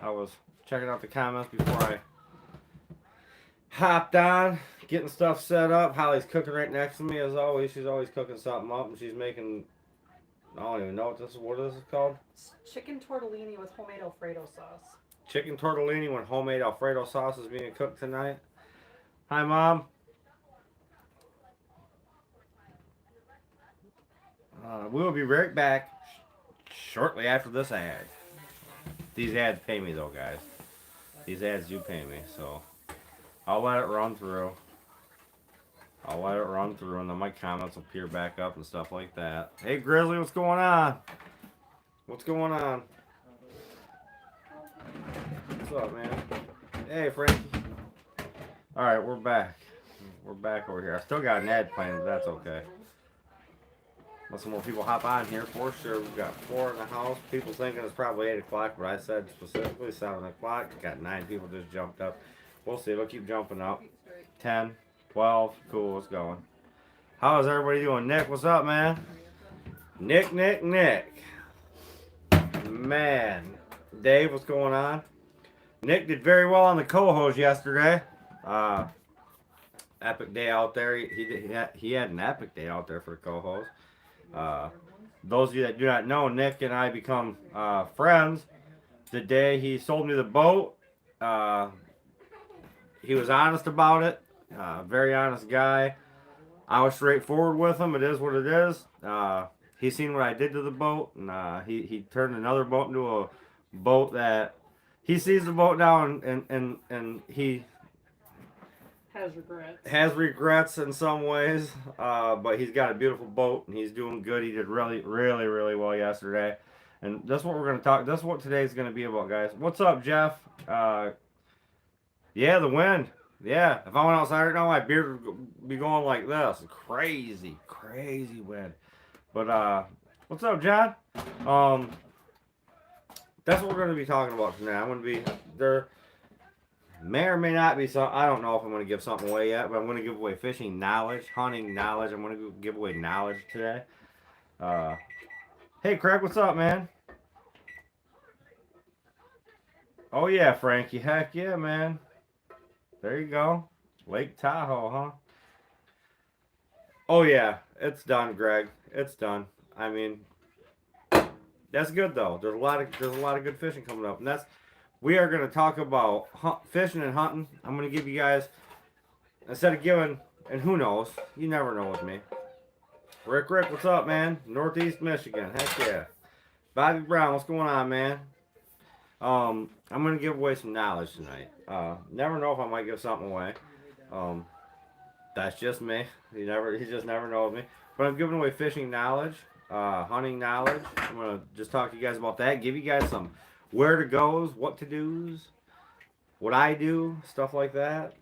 I was checking out the comments before I hopped on, getting stuff set up. Holly's cooking right next to me as always. She's always cooking something up, and she's making. I don't even know what this is. What is this called? Chicken tortellini with homemade Alfredo sauce. Chicken tortellini with homemade Alfredo sauce is being cooked tonight. Hi, Mom. We will be right back shortly after this ad. These ads pay me though, guys. These ads do pay me, so I'll let it run through. I'll let it run through, and then my comments will appear back up and stuff like that. Hey, Grizzly, what's going on? What's going on? What's up, man? Hey, Frankie. All right, we're back. We're back over here. I still got an ad playing, but that's okay. Let some more people hop on here for sure. We've got 4 in the house. People thinking it's probably 8 o'clock, but I said specifically 7 o'clock. Got 9 people just jumped up. We'll see. They'll keep jumping up. 10, 12. Cool. It's going. How is everybody doing? Nick, what's up, man? Nick. Man. Dave, what's going on? Nick did very well on the Cohos yesterday. Epic day out there. He had an epic day out there for the Cohos. Those of you that do not know, Nick and I become friends the day he sold me the boat. He was honest about it. Very honest guy. I was straightforward with him. It is what it is. He seen what I did to the boat, and he turned another boat into a boat that he sees the boat now, and he has regrets in some ways, but he's got a beautiful boat and he's doing good. He did really well yesterday, and that's what we're gonna talk. That's what today's gonna be about, guys. What's up, Jeff? Yeah, the wind. Yeah, if I went outside right now, my beard would be going like this. Crazy wind. But what's up, John? That's what we're gonna be talking about tonight. I'm gonna be there. May or may not be some. I don't know if I'm going to give something away yet, but I'm going to give away fishing knowledge, hunting knowledge. I'm going to give away knowledge today. Hey, Craig, what's up, man? Oh yeah, Frankie. Heck yeah, man. There you go. Lake Tahoe, huh? Oh yeah, it's done, Greg. It's done. I mean, that's good though. There's a lot of good fishing coming up, and we are going to talk about fishing and hunting. I'm going to give you guys, instead of giving, and who knows, you never know with me. Rick, what's up, man? Northeast Michigan, heck yeah. Bobby Brown, what's going on, man? I'm going to give away some knowledge tonight. Never know if I might give something away. That's just me. You just never know with me. But I'm giving away fishing knowledge, hunting knowledge. I'm going to just talk to you guys about that, give you guys some where to goes, what to do's, what I do, stuff like that.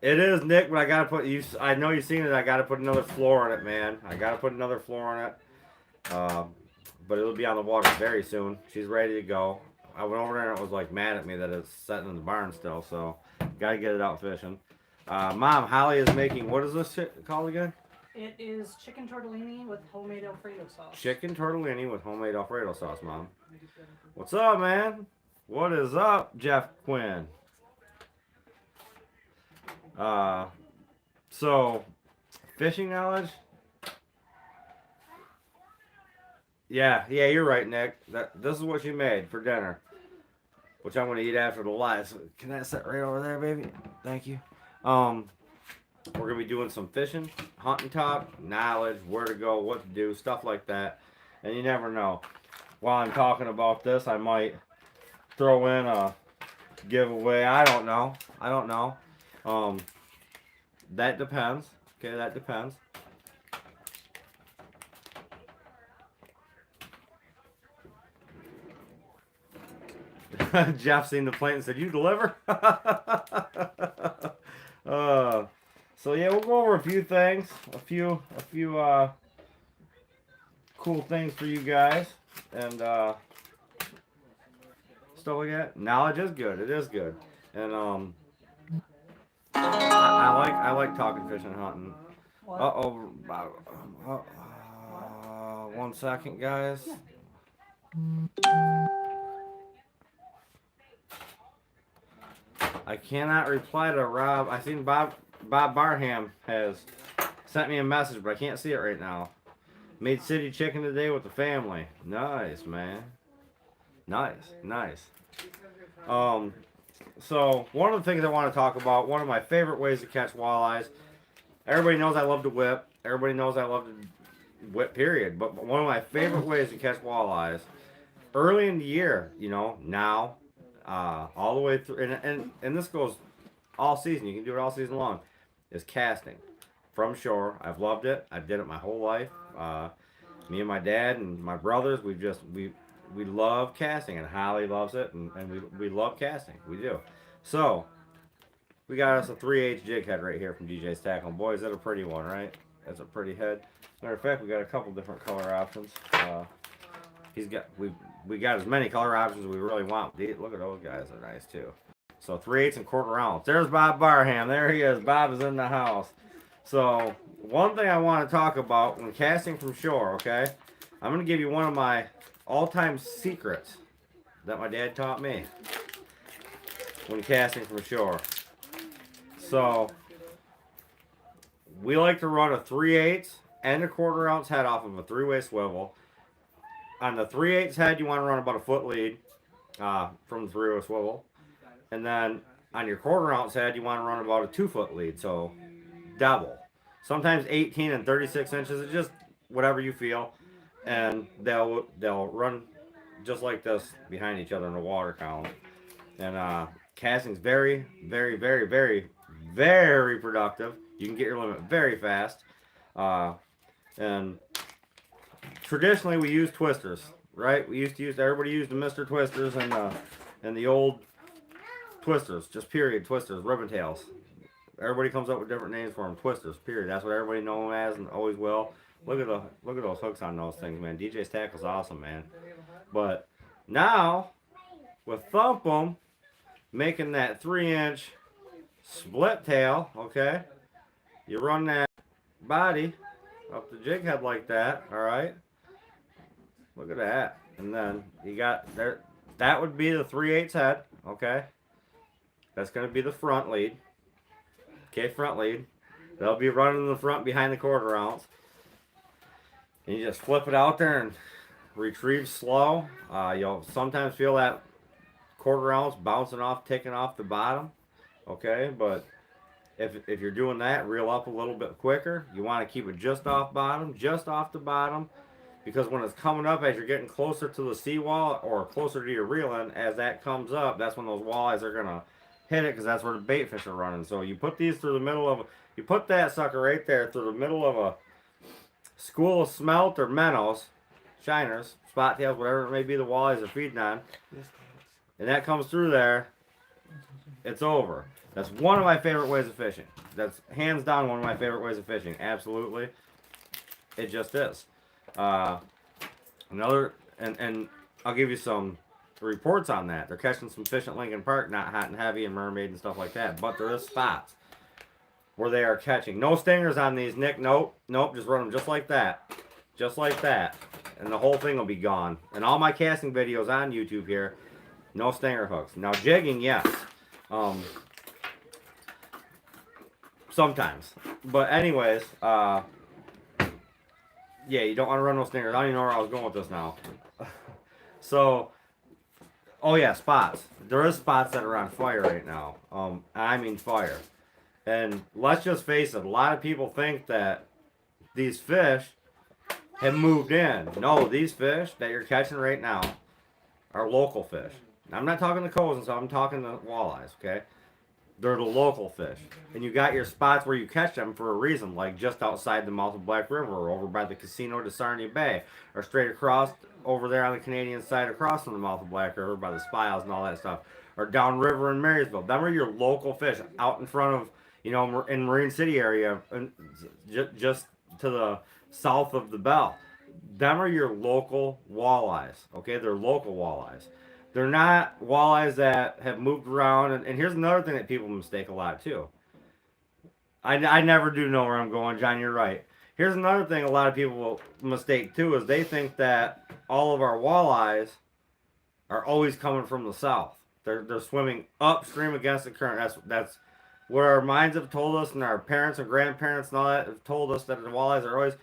It is, Nick, but I gotta put you. I know you've seen it. I gotta put another floor on it, man. I gotta put another floor on it. But it'll be on the water very soon. She's ready to go. I went over there and it was like mad at me that it's sitting in the barn still. So gotta get it out fishing. Mom, Holly is making. What is this shit called again? It is chicken tortellini with homemade Alfredo sauce. Chicken tortellini with homemade Alfredo sauce, Mom. What's up, man? What is up, Jeff Quinn? So, fishing knowledge? Yeah, you're right, Nick. This is what she made for dinner, which I'm going to eat after the live. So can that sit right over there, baby? Thank you. We're going to be doing some fishing, hunting talk, knowledge, where to go, what to do, stuff like that. And you never know. While I'm talking about this, I might throw in a giveaway. I don't know. That depends. Okay, that depends. Jeff seen the plate and said, "You deliver?" So yeah, we'll go over a few things, a few cool things for you guys, and stuff like that. Knowledge is good. It is good, and I like talking fishing and hunting. One second, guys. I cannot reply to Rob. I seen Bob Barham has sent me a message, but I can't see it right now. Made city chicken today with the family. Nice, man. Nice. So one of the things I want to talk about, one of my favorite ways to catch walleyes. Everybody knows I love to whip. Everybody knows I love to whip, period. But one of my favorite ways to catch walleyes, early in the year, now, all the way through, and this goes all season. You can do it all season long. Is casting from shore. I've loved it. I did it my whole life. Me and my dad and my brothers, we love casting, and Holly loves it, and we love casting. We do. So we got us a 3/8 jig head right here from DJ's Tackle. Boy, is that a pretty one, right? That's a pretty head. Matter of fact, we got a couple different color options. We got as many color options as we really want. Look at those guys, they're nice too. So 3/8 and 1/4 ounce. There's Bob Barham. There he is. Bob is in the house. So one thing I want to talk about when casting from shore, okay? I'm gonna give you one of my all-time secrets that my dad taught me when casting from shore. So we like to run a 3/8 and a 1/4 ounce head off of a 3-way swivel. On the 3/8 head, you want to run about a foot lead from the 3-way swivel. And then on your 1/4 ounce head, you want to run about a 2-foot lead, so double. Sometimes 18 and 36 inches, it's just whatever you feel. And they'll run just like this behind each other in a water column. And casting's very, very, very, very, very productive. You can get your limit very fast. And traditionally we use twisters, right? Everybody used the Mr. Twisters and the old twisters, just period, twisters, ribbon tails. Everybody comes up with different names for them, twisters, period. That's what everybody knows them as and always will. Look at those hooks on those things, man. DJ's Tackle's awesome, man. But now, with Thump 'em, making that 3-inch split tail, okay? You run that body up the jig head like that, alright? Look at that. And then you got there, that would be the 3/8 head, okay? That's going to be the front lead. Okay, front lead. They'll be running in the front behind the 1/4 ounce. And you just flip it out there and retrieve slow. You'll sometimes feel that 1/4 ounce bouncing off, ticking off the bottom. Okay, but if you're doing that, reel up a little bit quicker. You want to keep it just off the bottom, because when it's coming up, as you're getting closer to the seawall or closer to your reeling, as that comes up, that's when those walleyes are gonna hit it, because that's where the bait fish are running. So you put these through the middle of, you put that sucker right there through the middle of a school of smelt or minnows, shiners, spot tails, whatever it may be the walleyes are feeding on, and that comes through there, it's over. That's one of my favorite ways of fishing. That's hands down one of my favorite ways of fishing. Absolutely. It just is. Another, and I'll give you some reports on that. They're catching some fish at Lincoln Park, not hot and heavy and mermaid and stuff like that, but there is spots where they are catching. No stingers on these, Nick. Nope, just run them just like that. Just like that. And the whole thing will be gone. And all my casting videos on YouTube here, no stinger hooks. Now jigging, yes. Sometimes. But anyways, yeah, you don't want to run no stingers. I don't even know where I was going with this now. So, oh yeah, spots. There is spots that are on fire right now. I mean fire. And let's just face it, a lot of people think that these fish have moved in. No, these fish that you're catching right now are local fish. I'm not talking the cohos and stuff, I'm talking the walleyes, okay? They're the local fish. And you got your spots where you catch them for a reason, like just outside the mouth of Black River, or over by the Casino de Sarnia Bay, or straight across over there on the Canadian side across from the mouth of Black River by the Spiles and all that stuff, or downriver in Marysville. Them are your local fish out in front of, in Marine City area, and just to the south of the Bell. Them are your local walleyes, okay? They're local walleyes. They're not walleyes that have moved around. And here's another thing that people mistake a lot, too. I never do know where I'm going, John, you're right. Here's another thing a lot of people will mistake, too, is they think that all of our walleyes are always coming from the south. They're swimming upstream against the current. That's what our minds have told us, and our parents and grandparents and all that have told us that the walleyes are always.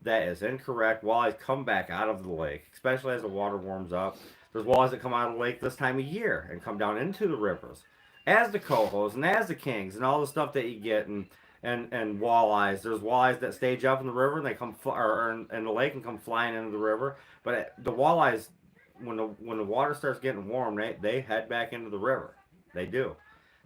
That is incorrect. Walleyes come back out of the lake, especially as the water warms up. There's walleyes that come out of the lake this time of year and come down into the rivers, as the cohos and as the kings and all the stuff that you get and walleyes. There's walleyes that stage up in the river and they come or in the lake and come flying into the river. But the walleyes, when the water starts getting warm, they head back into the river. They do.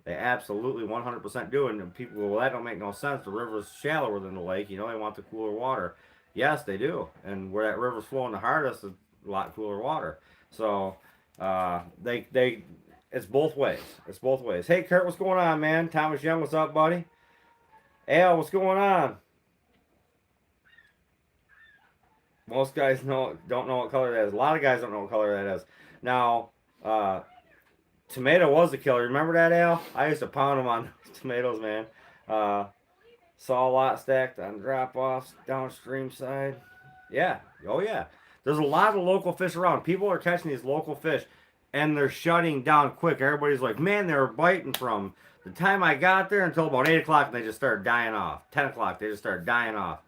They absolutely 100% do. And people go, well, that don't make no sense. The river's shallower than the lake. You know, they want the cooler water. Yes, they do. And where that river's flowing the hardest is a lot cooler water. So it's both ways. It's both ways. Hey, Kurt, what's going on, man? Thomas Young, what's up, buddy? Al, what's going on? Most guys don't know what color that is. A lot of guys don't know what color that is. Now, tomato was the killer. Remember that, Al? I used to pound them on tomatoes, man. Saw a lot stacked on drop-offs downstream side. Yeah. Oh, yeah. There's a lot of local fish around. People are catching these local fish, and they're shutting down quick. Everybody's like, man, they were biting from the time I got there until about 8 o'clock, and they just started dying off. 10 o'clock, they just started dying off.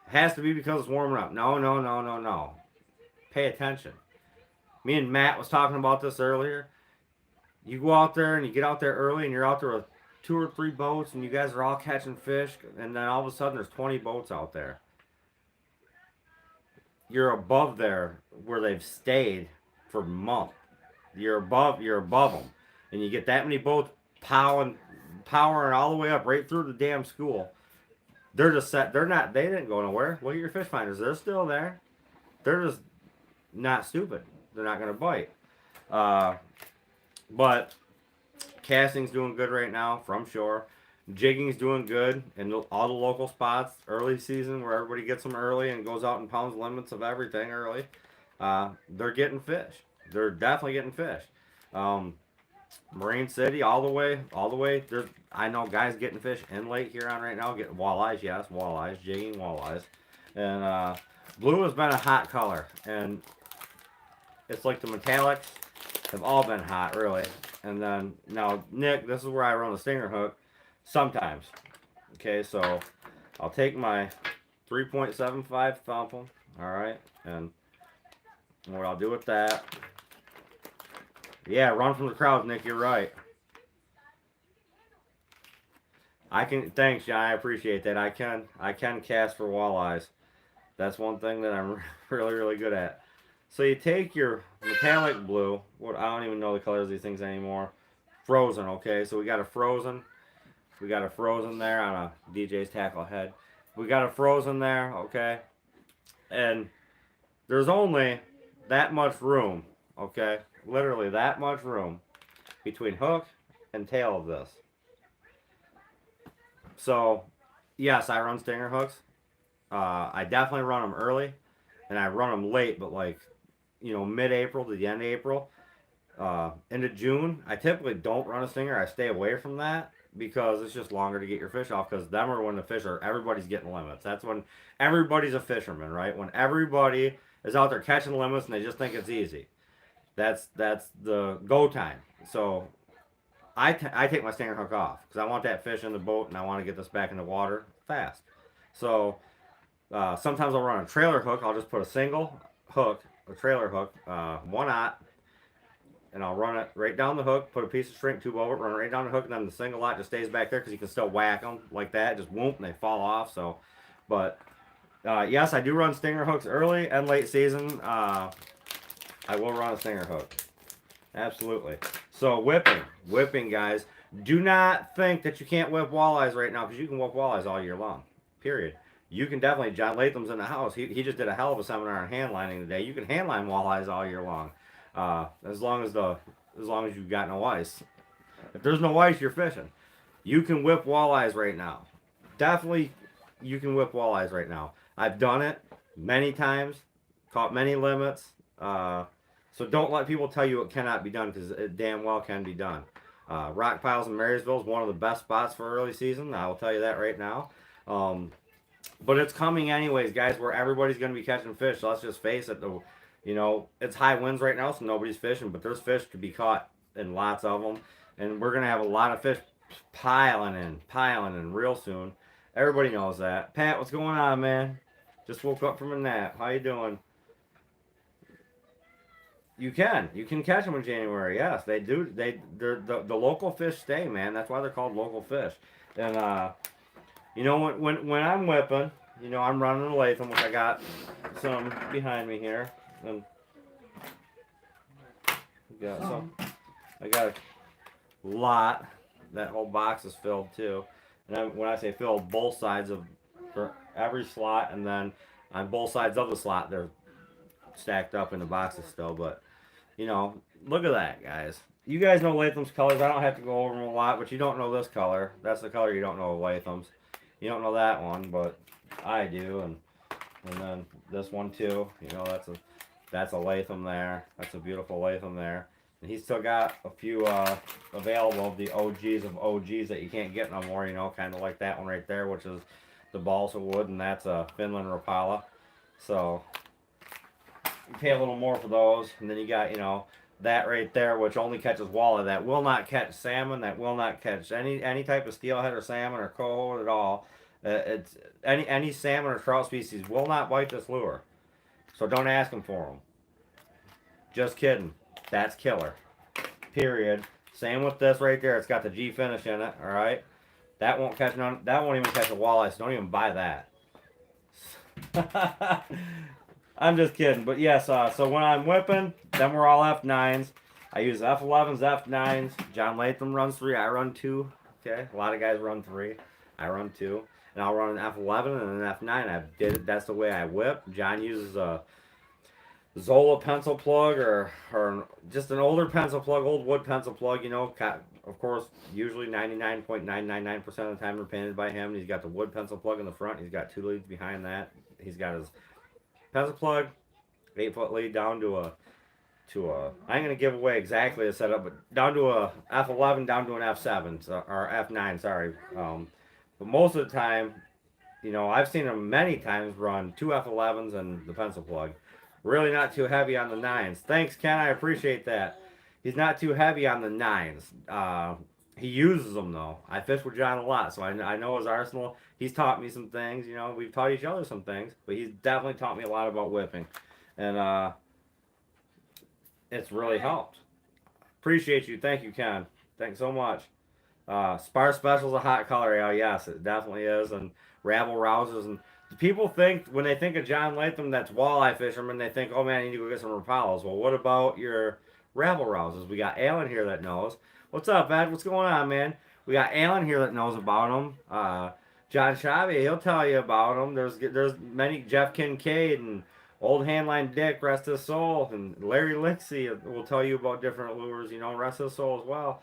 Has to be because it's warming up. No. Pay attention. Me and Matt was talking about this earlier. You go out there and you get out there early and you're out there with 2 or 3 boats and you guys are all catching fish, and then all of a sudden there's 20 boats out there. You're above there where they've stayed for months. You're above them. And you get that many boats powering all the way up right through the damn school. They're just set. They didn't go nowhere. Look at your fish finders. They're still there. They're just not stupid. They're not going to bite. But casting's doing good right now from shore. Jigging's doing good in all the local spots. Early season where everybody gets them early and goes out and pounds limits of everything early. They're getting fish. They're definitely getting fish. Marine City, all the way. I know guys getting fish in Lake Huron right now, getting walleyes, yes, walleyes, jigging walleyes. And blue has been a hot color. And it's like the metallics have all been hot, really. And then, now, Nick, this is where I run the stinger hook sometimes. Okay, so I'll take my 3.75 thumping, alright, and what I'll do with that. Yeah, run from the crowd, Nick, you're right. Thanks, John, I appreciate that. I can cast for walleyes. That's one thing that I'm really, really good at. So you take your metallic blue, I don't even know the colors of these things anymore. Frozen, okay, so we got a frozen there on a DJ's tackle head. We got a frozen there, okay, and there's only that much room, okay, literally that much room between hook and tail of this. So, yes, I run stinger hooks. I definitely run them early, and I run them late, but like, mid-April to the end of April. Into June, I typically don't run a stinger. I stay away from that because it's just longer to get your fish off, because them are when everybody's getting limits. That's when everybody's a fisherman, right? When everybody is out there catching limits and they just think it's easy. That's the go time. So I take my stinger hook off because I want that fish in the boat and I want to get this back in the water fast. So sometimes I'll run a trailer hook. I'll just put a single hook, a trailer hook, 1/0, and I'll run it right down the hook, put a piece of shrink tube over it, run it right down the hook, and then the single lot just stays back there because you can still whack them like that, just whoop, and they fall off. So, but yes, I do run stinger hooks early and late season. I will run a stinger hook, absolutely. So whipping, guys. Do not think that you can't whip walleyes right now, because you can whip walleyes all year long. Period. You can definitely. John Latham's in the house. He just did a hell of a seminar on hand lining today. You can hand line walleyes all year long, as long as you've got no ice. If there's no ice, you're fishing. You can whip walleyes right now. Definitely, you can whip walleyes right now. I've done it many times, caught many limits. So don't let people tell you it cannot be done, because it damn well can be done. Rock piles in Marysville is one of the best spots for early season. I will tell you that right now. But it's coming anyways, guys, where everybody's going to be catching fish. So let's just face it. It's high winds right now, so nobody's fishing. But there's fish to be caught and lots of them. And we're gonna have a lot of fish piling in real soon. Everybody knows that. Pat, what's going on, man? Just woke up from a nap. How you doing? You can catch them in January. Yes, they do. The local fish stay, man. That's why they're called local fish. And you know when I'm whipping, you know I'm running a Latham, which I got some behind me here, and I got a lot. That whole box is filled too. And when I say filled, both sides of for every slot, and then on both sides of the slot, they're stacked up in the boxes still. But you know, look at that, guys. You guys know Latham's colors. I don't have to go over them a lot, but you don't know this color. That's the color you don't know of Latham's. You don't know that one, but I do, and then this one too. You know, that's a Latham there. That's a beautiful Latham there. And he's still got a few available of the OGs of OGs that you can't get no more. You know, kind of like that one right there, which is the balsa wood, and that's a Finland Rapala. So you pay a little more for those, and then you got, you know, that right there, which only catches walleye. That will not catch salmon. That will not catch any type of steelhead or salmon or coho at all. It's any salmon or trout species will not bite this lure. So don't ask them for them. Just kidding. That's killer. Period. Same with this right there. It's got the G finish in it. All right. That won't catch none. That won't even catch a walleye. So don't even buy that. I'm just kidding, but yes. So when I'm whipping, then we're all F9s. I use F11s, F9s. John Latham runs 3. I run 2. Okay, a lot of guys run 3. I run 2, and I'll run an F11 and an F9. That's the way I whip. John uses a Zola pencil plug or just an older pencil plug, old wood pencil plug. You know, of course, usually 99.999% of the time they're painted by him. He's got the wood pencil plug in the front. He's got 2 leads behind that. He's got his pencil plug, 8-foot lead down to a I ain't gonna give away exactly the setup, but down to a F11, down to an F7 or F9, sorry. But most of the time, you know, I've seen him many times run 2 F11s and the pencil plug. Really not too heavy on the 9s. Thanks, Ken. I appreciate that. He's not too heavy on the 9s. He uses them though. I fish with John a lot, so I know his arsenal. He's taught me some things. You know, we've taught each other some things, but he's definitely taught me a lot about whipping, and it's really helped. Appreciate you. Thank you, Ken. Thanks so much. Spar Special's a hot color. Yeah, yes, it definitely is. And rabble rousers. And people think, when they think of John Latham, that's walleye fisherman, they think, oh man, I need to go get some Rapalas. Well, what about your rabble rousers? We got Alan here that knows. What's up, Ed? What's going on, man? We got Alan here that knows about them. John Shabby, he'll tell you about them. There's many, Jeff Kincaid and Old Handline Dick, rest his soul, and Larry Lixie will tell you about different lures, you know, rest his soul as well.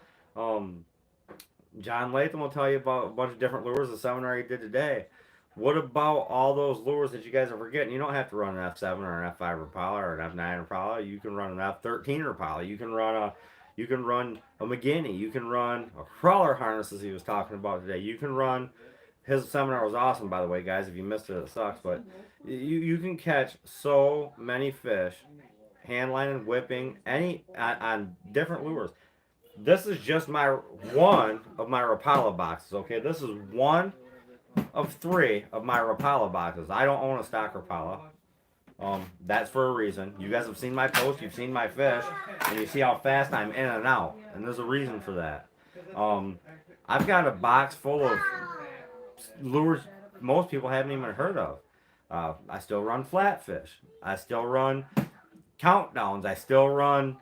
John Latham will tell you about a bunch of different lures the seminar he did today. What about all those lures that you guys are forgetting? You don't have to run an F7 or an F5 Rapala or an F9 Rapala. You can run an F13 Rapala. You can run a McGinney. You can run a crawler harness, as he was talking about today. You can run. His seminar was awesome, by the way, guys. If you missed it, it sucks. But you can catch so many fish, hand lining, whipping, on different lures. This is just one of my Rapala boxes. Okay, this is one of 3 of my Rapala boxes. I don't own a stock Rapala. That's for a reason. You guys have seen my post, you've seen my fish, and you see how fast I'm in and out. And there's a reason for that. I've got a box full of lures most people haven't even heard of. I still run flatfish. I still run countdowns. I still run,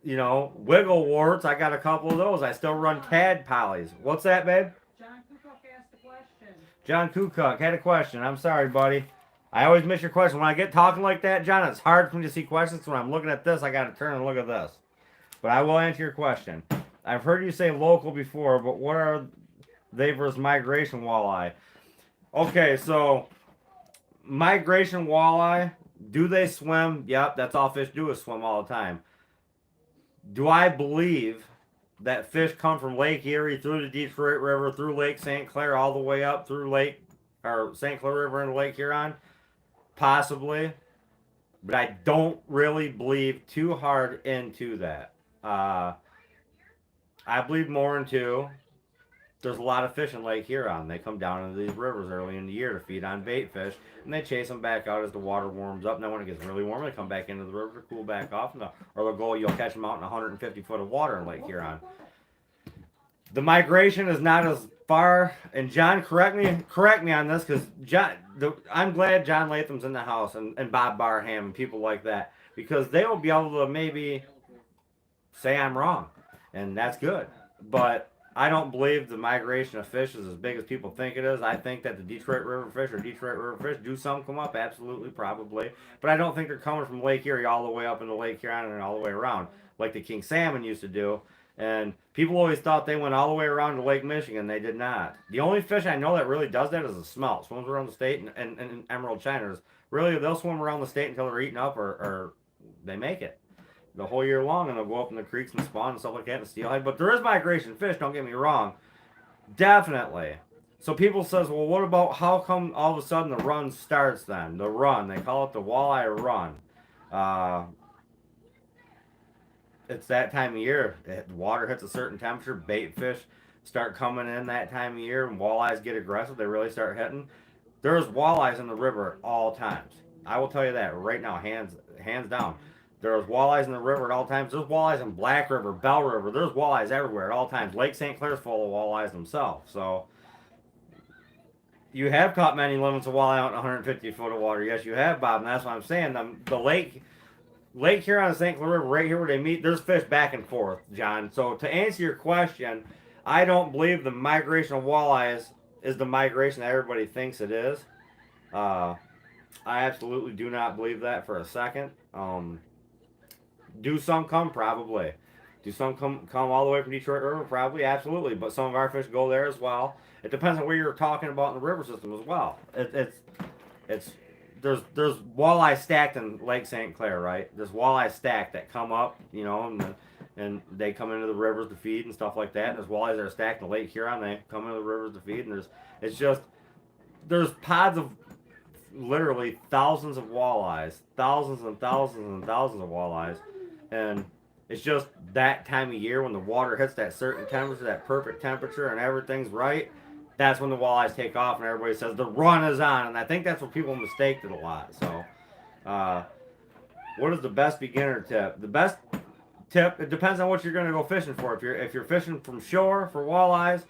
you know, wiggle warts. I got a couple of those. I still run tad pollies. What's that, babe? John Kukuk asked a question. John Kukuk had a question. I'm sorry, buddy. I always miss your question. When I get talking like that, John, it's hard for me to see questions. When I'm looking at this, I got to turn and look at this. But I will answer your question. I've heard you say local before, but what are they versus migration walleye? Okay, so migration walleye, do they swim? Yep, that's all fish do is swim all the time. Do I believe that fish come from Lake Erie through the Detroit River, through Lake St. Clair, all the way up through St. Clair River into Lake Huron? Possibly, but I don't really believe too hard into that. I believe more into there's a lot of fish in Lake Huron. They come down into these rivers early in the year to feed on bait fish, and they chase them back out as the water warms up. And then when it gets really warm, they come back into the river to cool back off, or they'll go. You'll catch them out in 150 foot of water in Lake Huron. The migration is not as far. And John, correct me on this, because I'm glad John Latham's in the house and Bob Barham and people like that, because they will be able to maybe say I'm wrong, and that's good. But I don't believe the migration of fish is as big as people think it is. I think that the Detroit River fish or Detroit River fish do some come up, absolutely, probably. But I don't think they're coming from Lake Erie all the way up into Lake Huron and all the way around like the king salmon used to do. And people always thought they went all the way around to Lake Michigan. They did not. The only fish I know that really does that is a smelt. Swims around the state, and emerald shiners. Really, they'll swim around the state until they're eaten up or they make it the whole year long, and they'll go up in the creeks and spawn and stuff like that and steelhead. But there is migration fish, don't get me wrong. Definitely. So people says, well, what about how come all of a sudden the run starts then? The run. They call it the walleye run. It's that time of year. The water hits a certain temperature. Bait fish start coming in that time of year, and walleyes get aggressive. They really start hitting. There's walleyes in the river at all times. I will tell you that right now, hands down. There's walleyes in the river at all times. There's walleyes in Black River, Bell River. There's walleyes everywhere at all times. Lake St. Clair's full of walleyes themselves. So you have caught many limits of walleye out in 150 foot of water. Yes, you have, Bob, and that's what I'm saying. The Lake Huron and St. Clair River, right here where they meet, there's fish back and forth, John. So to answer your question, I don't believe the migration of walleyes is the migration that everybody thinks it is. I absolutely do not believe that for a second. Do some come? Probably. Do some come all the way from Detroit River? Probably, absolutely. But some of our fish go there as well. It depends on where you're talking about in the river system as well. There's walleye stacked in Lake St. Clair, right? There's walleye stacked that come up, and they come into the rivers to feed and stuff like that. And there's walleyes that are stacked in Lake Huron. They come into the rivers to feed, and there's pods of literally thousands of walleyes, thousands and thousands and thousands of walleyes. And it's just that time of year when the water hits that certain temperature, that perfect temperature, and everything's right. That's when the walleyes take off, and everybody says the run is on. And I think that's what people mistake it a lot. So, what is the best beginner tip? The best tip, it depends on what you're going to go fishing for. If you're fishing from shore for walleyes,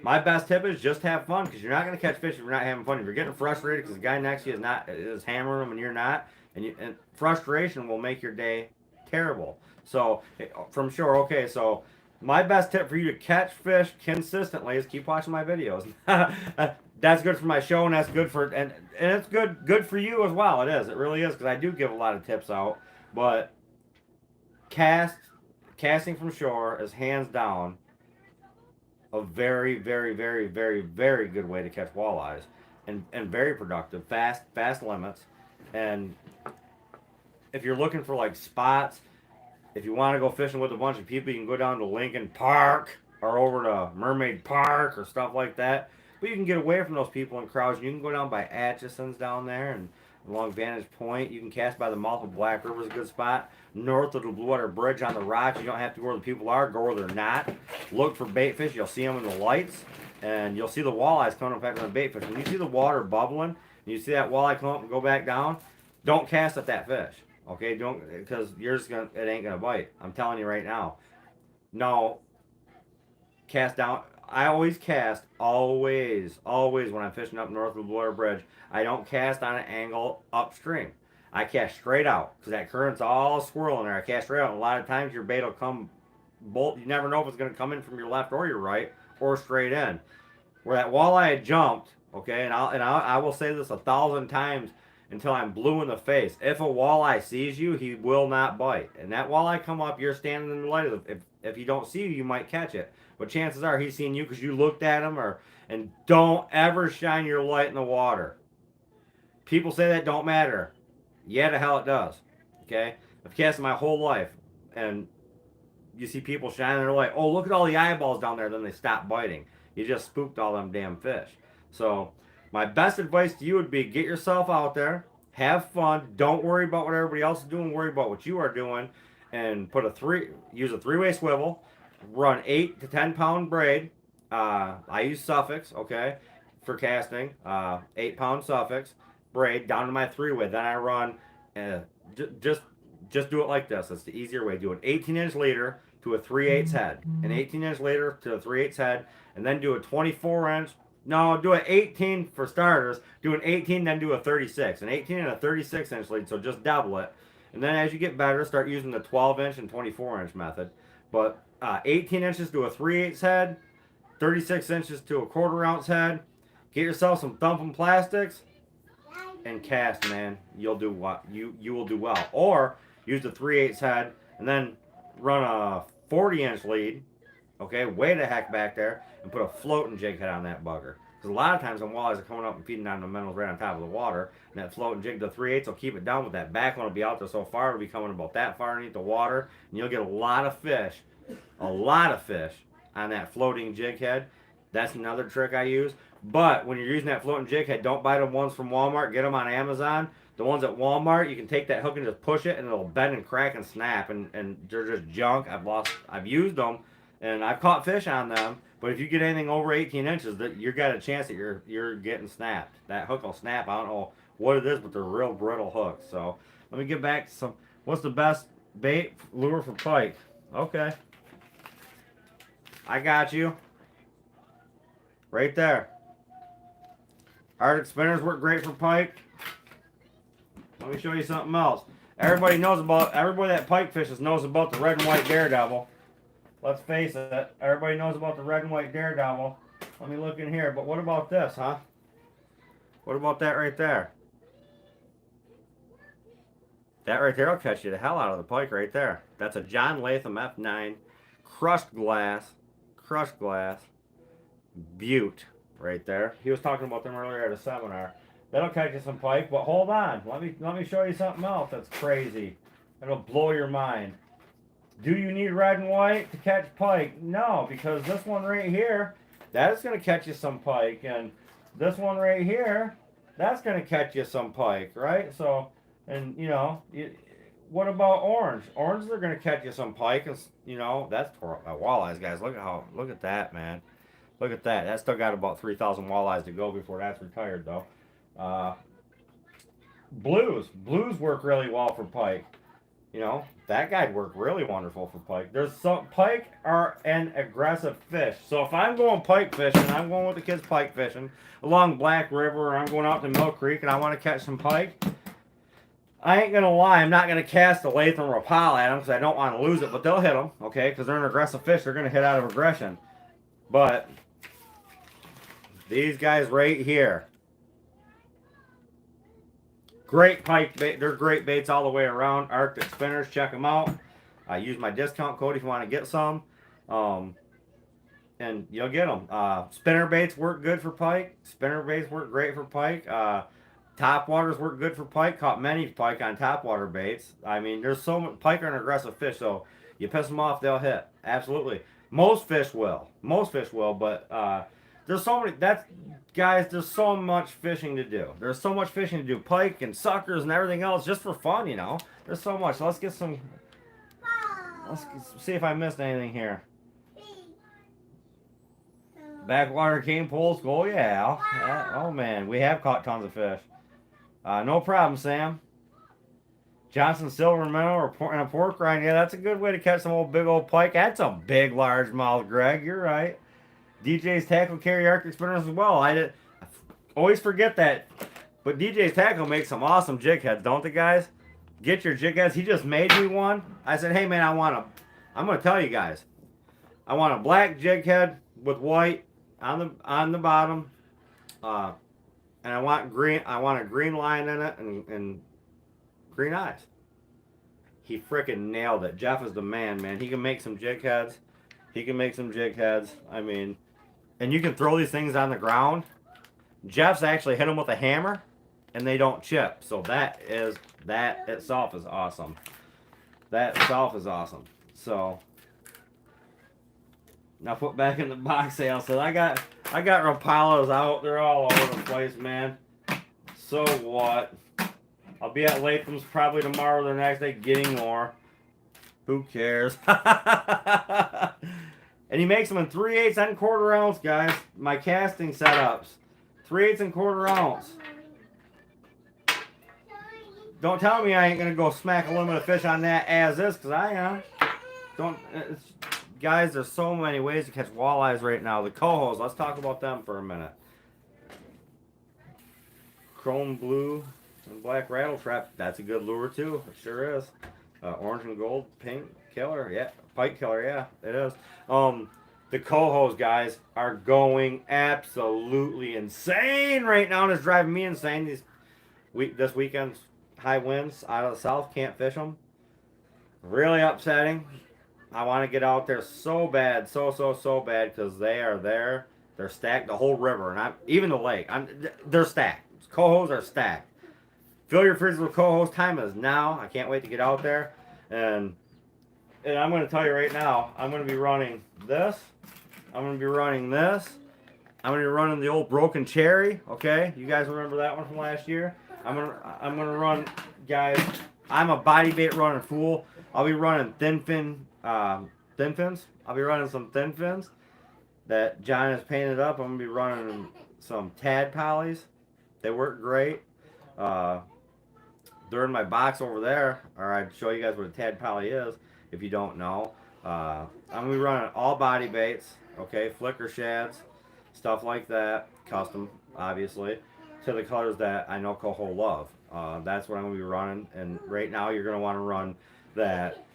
my best tip is just have fun, because you're not going to catch fish if you're not having fun. If you're getting frustrated because the guy next to you is hammering them and you're not, and frustration will make your day terrible. So from shore, okay. So my best tip for you to catch fish consistently is keep watching my videos. That's good for my show, and that's good and it's good for you as well. It is. It really is, because I do give a lot of tips out. But casting from shore is hands down a very, very, very, very, very good way to catch walleyes, and very productive, fast limits. And if you're looking for like spots, if you want to go fishing with a bunch of people, you can go down to Lincoln Park or over to Mermaid Park or stuff like that. But you can get away from those people and crowds. You can go down by Atchison's down there and along Vantage Point. You can cast by the mouth of Black River is a good spot. North of the Blue Water Bridge on the rocks. You don't have to go where the people are. Go where they're not. Look for bait fish. You'll see them in the lights. And you'll see the walleyes coming up after the bait fish. When you see the water bubbling, and you see that walleye come up and go back down, don't cast at that fish. Okay, don't, because it ain't gonna bite. I'm telling you right now. No, cast down. I always cast, always when I'm fishing up north of the Blue Water Bridge. I don't cast on an angle upstream. I cast straight out, because that current's all swirling there. I cast straight out, and a lot of times your bait will come bolt. You never know if it's gonna come in from your left or your right, or straight in. Where that walleye had jumped, okay, and I will say this 1,000 times until I'm blue in the face. If a walleye sees you, he will not bite. And that walleye come up, you're standing in the light. If he don't see you, you might catch it. But chances are he's seen you because you looked at him. And don't ever shine your light in the water. People say that don't matter. Yeah, the hell it does. Okay? I've casted my whole life, and you see people shining their light. Oh, look at all the eyeballs down there. Then they stop biting. You just spooked all them damn fish. So my best advice to you would be get yourself out there, have fun, don't worry about what everybody else is doing, worry about what you are doing, and use a three-way swivel, run 8 to 10 pound braid. I use Suffix, okay, for casting. 8 pound Suffix braid down to my 3-way. Then I run uh, j- just just do it like this. That's the easier way. Do an 18-inch leader to a 3/8 head, an 18-inch leader to a 3/8 head, and then do a 24-inch. No, do an 18 for starters. Do an 18, then do a 36. An 18 and a 36-inch lead, so just double it. And then as you get better, start using the 12-inch and 24-inch method. But 18 inches to a 3/8 head, 36 inches to a 1/4 ounce head. Get yourself some thumping plastics and cast, man. You'll do what you will do well. Or use the 3/8 head and then run a 40-inch lead. Okay, way the heck back there, and put a floating jig head on that bugger. Because a lot of times when walleyes are coming up and feeding on the minnows right on top of the water, and that floating jig, the 3/8 will keep it down, with that back one will be out there so far, it'll be coming about that far underneath the water, and you'll get a lot of fish on that floating jig head. That's another trick I use. But when you're using that floating jig head, don't buy the ones from Walmart. Get them on Amazon. The ones at Walmart, you can take that hook and just push it, and it'll bend and crack and snap, and they're just junk. I've used them, and I've caught fish on them. But if you get anything over 18 inches, that you got a chance that you're getting snapped. That hook will snap. I don't know what it is, but they're real brittle hooks. So let me get back to some. What's the best bait lure for pike? Okay, I got you. Right there. Arctic spinners work great for pike. Let me show you something else. Everybody that pike fishes knows about the red and white daredevil. Let's face it, everybody knows about the red and white daredevil. Let me look in here, but what about this, huh? What about that right there? That right there will catch you the hell out of the pike right there. That's a John Latham F9 crushed glass butte right there. He was talking about them earlier at a seminar. That'll catch you some pike, but hold on. Let me show you something else that's crazy. It'll blow your mind. Do you need red and white to catch pike? No, because this one right here, that is going to catch you some pike, and this one right here, that's going to catch you some pike, right? So, and what about orange? Orange, are going to catch you some pike, and that's walleyes, guys. Look at that, man. Look at that. That's still got about 3,000 walleyes to go before that's retired, though. Blues work really well for pike. That guy'd work really wonderful for pike. Pike are an aggressive fish. So if I'm going pike fishing, I'm going with the kids pike fishing along Black River, or I'm going out to Mill Creek and I want to catch some pike. I ain't gonna lie, I'm not gonna cast a Latham or a Pile at them because I don't want to lose it, but they'll hit them, okay? Because they're an aggressive fish, they're gonna hit out of aggression. But these guys right here, great pike bait. They're great baits all the way around. Arctic spinners, check them out. I use my discount code if you want to get some, and you'll get them. Spinner baits work good for pike. Spinner baits work great for pike. Top waters work good for pike. Caught many pike on top water baits. I mean, there's so much. Pike are an aggressive fish, so you piss them off, they'll hit. Absolutely. Most fish will, but there's so many. Guys, there's so much fishing to do. There's so much fishing to do. Pike and suckers and everything else just for fun, There's so much. Let's see if I missed anything here. Backwater cane poles. Oh, yeah. Oh, man. We have caught tons of fish. No problem, Sam. Johnson silver minnow and a pork rind. Yeah, that's a good way to catch some big old pike. That's a big largemouth, Greg. You're right. DJ's Tackle carry Arctic spinners as well. I always forget that. But DJ's Tackle makes some awesome jig heads, don't they, guys? Get your jig heads. He just made me one. I said, hey, man, I'm going to tell you guys. I want a black jig head with white on the bottom. And I want a green line in it and green eyes. He freaking nailed it. Jeff is the man. He can make some jig heads. I mean, and you can throw these things on the ground. Jeff's actually hit them with a hammer, and they don't chip. So that itself is awesome. So now put back in the box sale. So I got Rapalas out. They're all over the place, man. So what? I'll be at Latham's probably tomorrow or the next day getting more. Who cares? And he makes them in 3/8 and 1/4 ounce, guys. My casting setups. 3/8 and 1/4 ounce. Don't tell me I ain't going to go smack a limit of fish on that as is, because I am. Guys, there's so many ways to catch walleyes right now. The cohos, let's talk about them for a minute. Chrome blue and black rattle trap, that's a good lure too. It sure is. Orange and gold, pink killer, yeah. Pike killer, yeah, it is. The cohos, guys, are going absolutely insane right now, and it's driving me insane. This weekend's high winds out of the south, can't fish them. Really upsetting. I want to get out there so bad, so bad, because they are there. They're stacked, the whole river, and even the lake. They're stacked. Cohos are stacked. Fill your freezer with cohos. Time is now. I can't wait to get out there, and I'm going to tell you right now, I'm going to be running this. I'm going to be running this. I'm going to be running the old broken cherry. Okay, you guys remember that one from last year? I'm going to run, guys. I'm a body bait running fool. I'll be running thin fins. I'll be running some thin fins that John has painted up. I'm going to be running some Tad Polys. They work great. They're in my box over there, or I'd show you guys what a Tad Poly is if you don't know. I'm going to be running all body baits, okay, flicker shads, stuff like that, custom, obviously, to the colors that I know Coho love. That's what I'm going to be running, and right now you're going to want to run that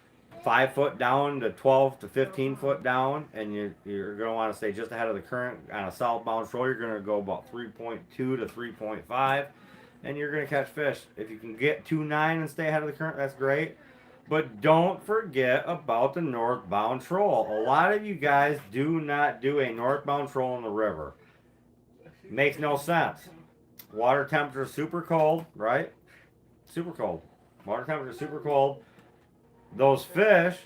5 foot down to 12 to 15 foot down, and you're going to want to stay just ahead of the current. On a southbound stroll, you're going to go about 3.2 to 3.5, and you're going to catch fish. If you can get 2.9 and stay ahead of the current, that's great. But don't forget about the northbound troll. A lot of you guys do not do a northbound troll in the river. Makes no sense. Water temperature is super cold, right? Super cold. Water temperature is super cold. Those fish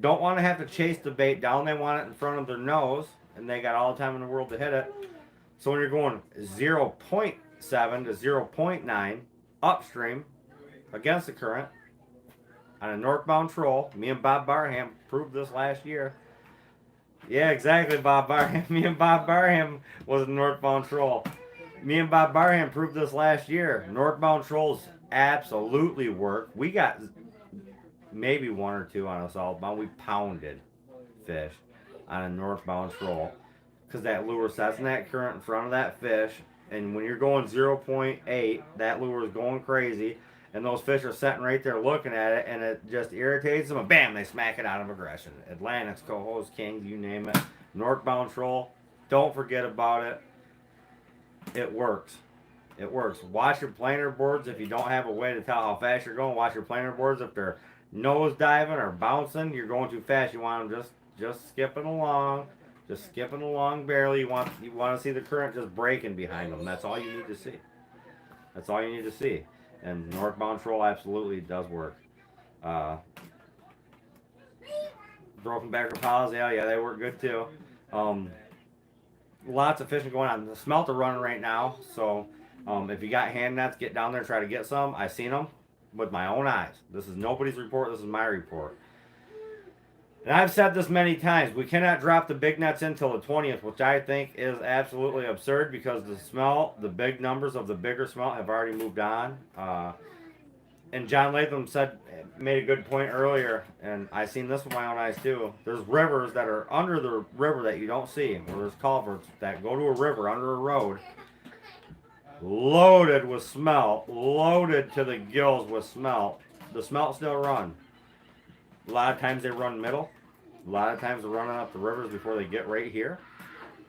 don't want to have to chase the bait down. They want it in front of their nose, and they got all the time in the world to hit it. So when you're going 0.7 to 0.9 upstream against the current on a northbound troll, me and Bob Barham proved this last year. Yeah, exactly, Bob Barham. Me and Bob Barham was a northbound troll. Me and Bob Barham proved this last year. Northbound trolls absolutely work. We got maybe 1 or 2 on a southbound. We pounded fish on a northbound troll because that lure sets in that current in front of that fish, and when you're going 0.8, that lure is going crazy, and those fish are sitting right there looking at it, and it just irritates them, and bam, they smack it out of aggression. Atlantics, Cohos, Kings, you name it. Northbound troll, don't forget about it. It works. It works. Watch your planer boards if you don't have a way to tell how fast you're going. Watch your planer boards if they're nose diving or bouncing. You're going too fast. You want them just skipping along, barely. You want to see the current just breaking behind them. That's all you need to see. That's all you need to see. And northbound troll absolutely does work. Broken backer piles, yeah, they work good too. Lots of fishing going on. The smelt are running right now, so if you got hand nets, get down there and try to get some. I've seen them with my own eyes. This is nobody's report. This is my report. And I've said this many times. We cannot drop the big nets until the 20th, which I think is absolutely absurd because the big numbers of the bigger smelt have already moved on. And John Latham made a good point earlier, and I seen this with my own eyes too. There's rivers that are under the river that you don't see, where there's culverts that go to a river under a road, loaded with smelt, loaded to the gills with smelt. The smelt still run. A lot of times they run middle. A lot of times they're running up the rivers before they get right here.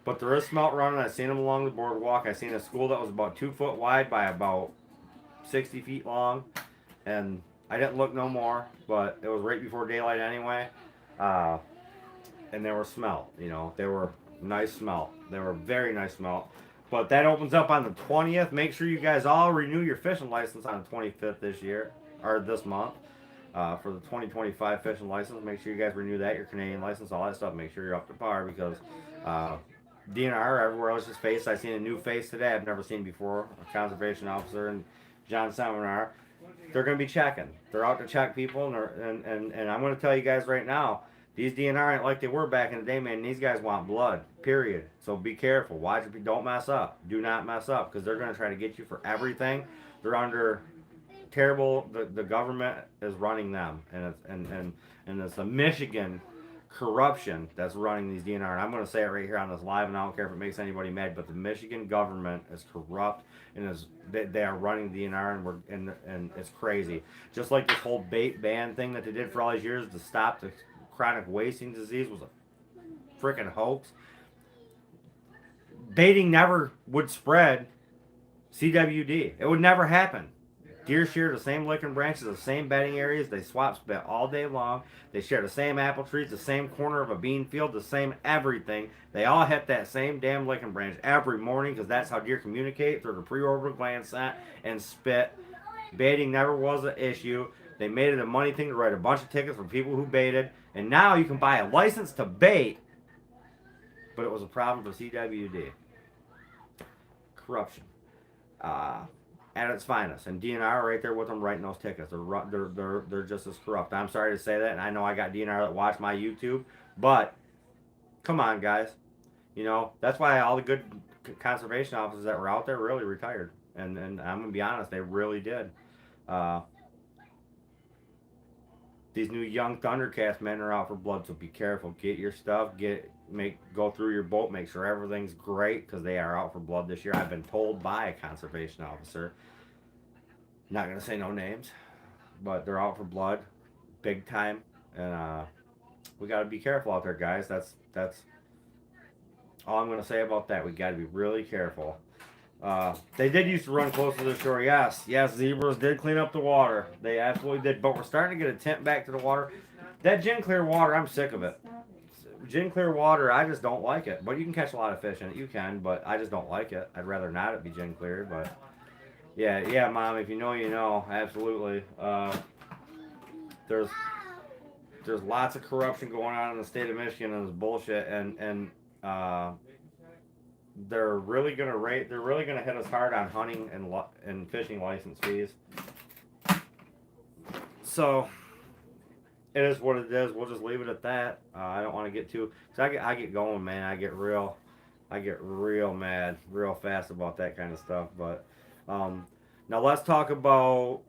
But there is smelt running. I've seen them along the boardwalk. I've seen a school that was about 2 foot wide by about 60 feet long. And I didn't look no more, but it was right before daylight anyway. And they were smelt, They were nice smelt. They were very nice smelt. But that opens up on the 20th. Make sure you guys all renew your fishing license on the 25th this month. For the 2025 fishing license, make sure you guys renew that, your Canadian license, all that stuff. Make sure you're up to par because DNR, everywhere else is face. I've seen a new face today I've never seen before, a conservation officer and John Seminar. They're going to be checking. They're out to check people, and I'm going to tell you guys right now, These DNR ain't like they were back in the day, man. These guys want blood, period. So be careful. Watch it. Don't mess up. Do not mess up, because they're going to try to get you for everything. They're under terrible. The government is running them, and it's the Michigan corruption that's running these DNR. And I'm going to say it right here on this live, and I don't care if it makes anybody mad, but the Michigan government is corrupt, and they are running DNR, and it's crazy. Just like this whole bait ban thing that they did for all these years to stop the chronic wasting disease was a freaking hoax. Baiting never would spread CWD. It would never happen. Deer share the same licking branches, the same bedding areas. They swap spit all day long. They share the same apple trees, the same corner of a bean field, the same everything. They all hit that same damn licking branch every morning, because that's how deer communicate, through the preorbital gland scent and spit. Baiting never was an issue. They made it a money thing to write a bunch of tickets for people who baited. And now you can buy a license to bait, but it was a problem for CWD. Corruption. At its finest, and DNR right there with them writing those tickets. They're just as corrupt. I'm sorry to say that, and I know I got DNR that watch my YouTube, but come on, guys. You know, that's why all the good conservation officers that were out there really retired, and I'm gonna be honest, they really did. These new young Thundercats men are out for blood, so be careful. Get your stuff. Go through your boat. Make sure everything's great, because they are out for blood this year. I've been told by a conservation officer. Not gonna say no names, but they're out for blood, big time, and we gotta be careful out there, guys. That's all I'm gonna say about that. We gotta be really careful. They did used to run close to the shore. Yes, zebras did clean up the water. They absolutely did. But we're starting to get a tint back to the water. That gin clear water, I'm sick of it. Gin clear water, I just don't like it. But you can catch a lot of fish in it. You can, but I just don't like it. I'd rather not it be gin clear. But yeah, Mom. If you know, you know. Absolutely. There's lots of corruption going on in the state of Michigan, and it's bullshit. And they're really gonna hit us hard on hunting and fishing license fees. So it is what it is. We'll just leave it at that. I don't want to get too. Cause I get going, man. I get real mad real fast about that kind of stuff. But now let's talk about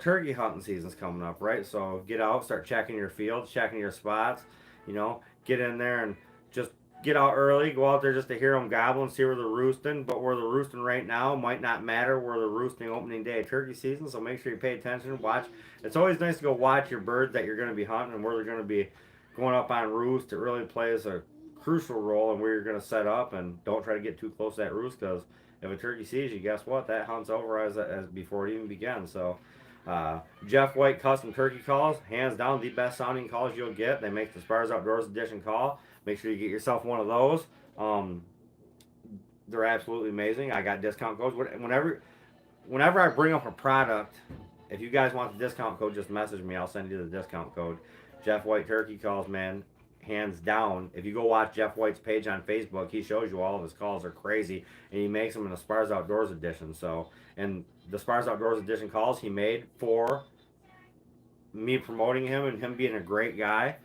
turkey hunting season's coming up, right? So get out, start checking your fields, checking your spots. You know, get in there and just get out early, go out there just to hear them gobbling, see where they're roosting. But where they're roosting right now might not matter where they're roosting opening day of turkey season. So make sure you pay attention, watch. It's always nice to go watch your birds that you're going to be hunting and where they're going to be going up on roost. It really plays a crucial role in where you're going to set up, and don't try to get too close to that roost, because if a turkey sees you, guess what? That hunt's over as before it even begins. So Jeff White custom turkey calls, hands down the best sounding calls you'll get. They make the Spars Outdoors Edition call. Make sure you get yourself one of those. They're absolutely amazing. I got discount codes. Whenever I bring up a product, if you guys want the discount code, just message me. I'll send you the discount code. Jeff White turkey calls, man, hands down. If you go watch Jeff White's page on Facebook, he shows you all of his calls are crazy, and he makes them in the Spars Outdoors Edition. So, and the Spars Outdoors Edition calls he made for me promoting him and him being a great guy.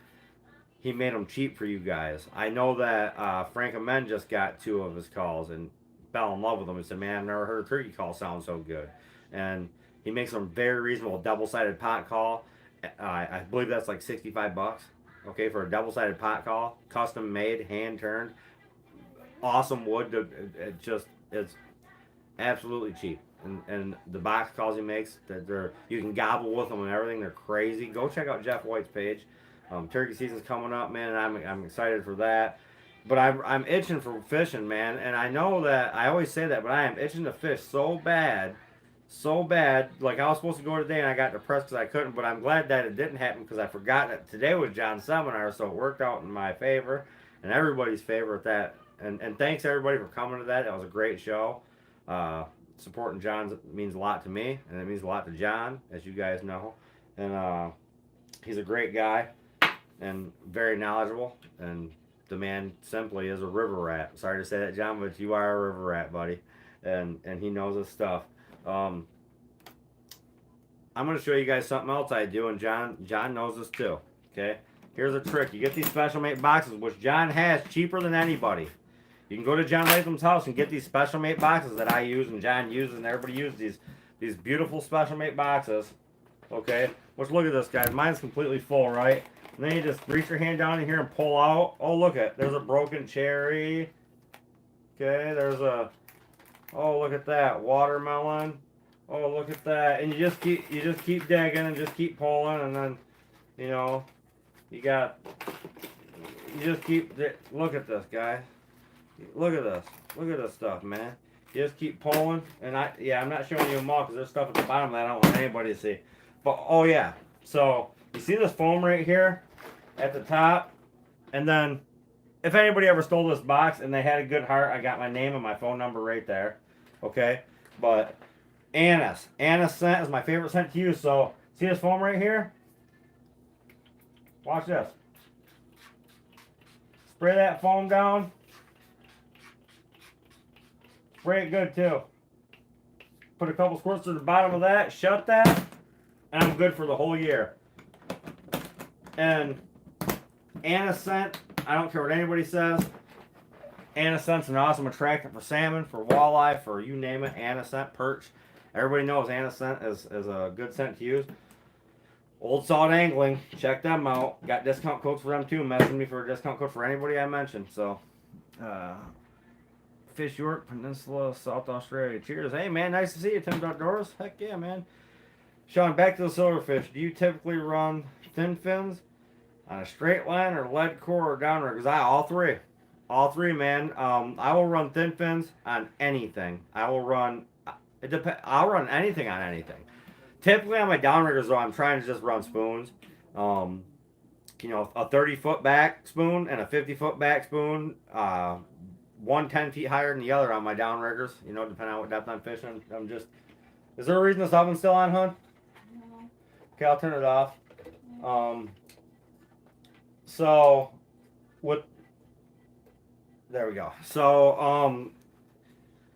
He made them cheap for you guys. I know that Frank Amen just got 2 of his calls and fell in love with them and said, man, I've never heard a turkey call sound so good. And he makes them very reasonable double-sided pot call. I believe that's like $65. Okay, for a double-sided pot call, custom made, hand turned, awesome wood. It's absolutely cheap. And the box calls he makes, you can gobble with them and everything. They're crazy. Go check out Jeff White's page. Turkey season's coming up, man, and I'm excited for that. But I'm itching for fishing, man. And I know that I always say that, but I am itching to fish so bad. Like I was supposed to go today, and I got depressed because I couldn't. But I'm glad that it didn't happen, because I forgot that today was John's seminar, so it worked out in my favor and everybody's favor at that. And thanks everybody for coming to that. That was a great show. Supporting John means a lot to me, and it means a lot to John, as you guys know. And he's a great guy and very knowledgeable, and the man simply is a river rat. Sorry to say that, John, but you are a river rat, buddy, and he knows his stuff. I'm going to show you guys something else I do, and John knows this too. Okay, Here's a trick. You get these special mate boxes, which John has cheaper than anybody. You can go to John Latham's house and get these special mate boxes that I use and John uses and everybody uses these beautiful special mate boxes. Okay, let's look at this, guys. Mine's completely full, right? And then you just reach your hand down in here and pull out. Oh, look at, there's a broken cherry. Okay, there's a, oh, look at that, watermelon. Oh, look at that. And you just keep digging and just keep pulling, and then, you know, you just keep, look at this, guys. Look at this. Look at this stuff, man. You just keep pulling, and I'm not showing you them all because there's stuff at the bottom that I don't want anybody to see. But, oh yeah, so you see this foam right here at the top, and then if anybody ever stole this box and they had a good heart, I got my name and my phone number right there, okay? But anise scent is my favorite scent to use. So see this foam right here? Watch this. Spray that foam down. Spray it good too. Put a couple squirts to the bottom of that, shut that, and I'm good for the whole year. And anise scent, I don't care what anybody says. Anise scent's an awesome attractant for salmon, for walleye, for you name it. Anise scent, perch. Everybody knows anise scent is a good scent to use. Old Salt Angling, check them out. Got discount codes for them too. Message me for a discount code for anybody I mentioned. So, Fish York Peninsula, South Australia. Cheers. Hey man, nice to see you, Tim's Outdoors. Heck yeah, man. Sean, back to the silverfish. Do you typically run thin fins on a straight line or lead core or downriggers? All three. All three, man. I will run thin fins on anything. I will run, I'll run anything on anything. Typically on my downriggers though, I'm trying to just run spoons. You know, a 30-foot back spoon and a 50-foot back spoon. One 10 feet higher than the other on my downriggers. You know, depending on what depth I'm fishing. I'm just, is there a reason this oven's still on, hon? No. Okay, I'll turn it off. So, there we go. So,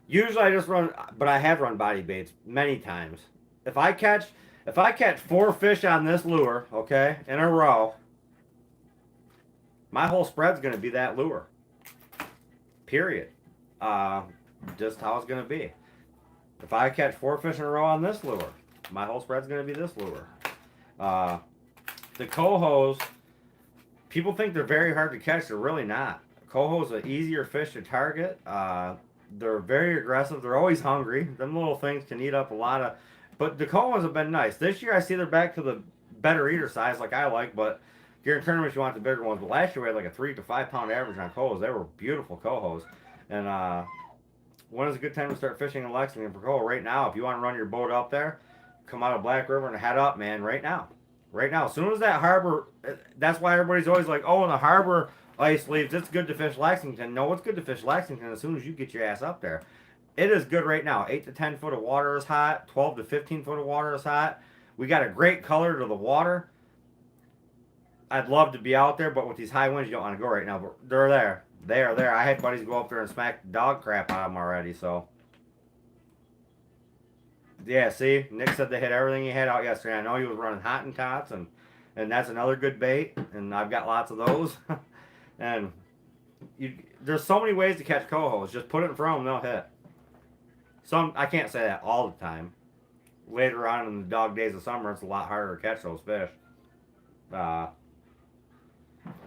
usually I just run, but I have run body baits many times. If I catch 4 fish on this lure, okay, in a row, my whole spread's going to be that lure. Period. Just how it's going to be. If I catch 4 fish in a row on this lure, my whole spread's going to be this lure. The cohos, people think they're very hard to catch. They're really not. Coho's an easier fish to target. They're very aggressive. They're always hungry. Them little things can eat up a lot of... But the cohos have been nice. This year I see they're back to the better eater size like I like, but if you're in tournaments you want the bigger ones. But last year we had like a 3 to 5 pound average on cohos. They were beautiful cohos. And when is a good time to start fishing in Lexington for coho? Right now. If you want to run your boat up there, come out of Black River and head up, man, right now. Right now. As soon as that harbor, that's why everybody's always like, oh, when the harbor ice leaves, it's good to fish Lexington. No, it's good to fish Lexington as soon as you get your ass up there. It is good right now. 8 to 10 foot of water is hot. 12 to 15 foot of water is hot. We got a great color to the water. I'd love to be out there, but with these high winds, you don't want to go right now. But they're there. They are there. I had buddies go up there and smack the dog crap out of them already, so. Yeah, see? Nick said they hit everything he had out yesterday. I know he was running Hottentots, and that's another good bait, and I've got lots of those. And there's so many ways to catch cohos. Just put it in front of them, they'll hit. I can't say that all the time. Later on in the dog days of summer, it's a lot harder to catch those fish. But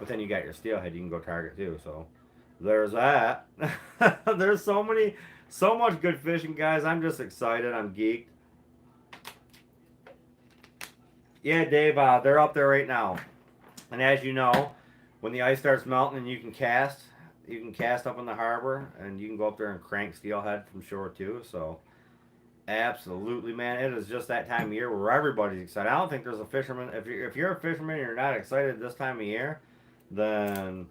then you got your steelhead you can go target too, so there's that. There's so much good fishing, guys. I'm just excited. I'm geeked. Yeah, Dave, they're up there right now. And as you know, when the ice starts melting and you can cast up in the harbor, and you can go up there and crank steelhead from shore too. So absolutely, man, it is just that time of year where everybody's excited. I don't think there's a fisherman, if you're a fisherman and you're not excited this time of year, then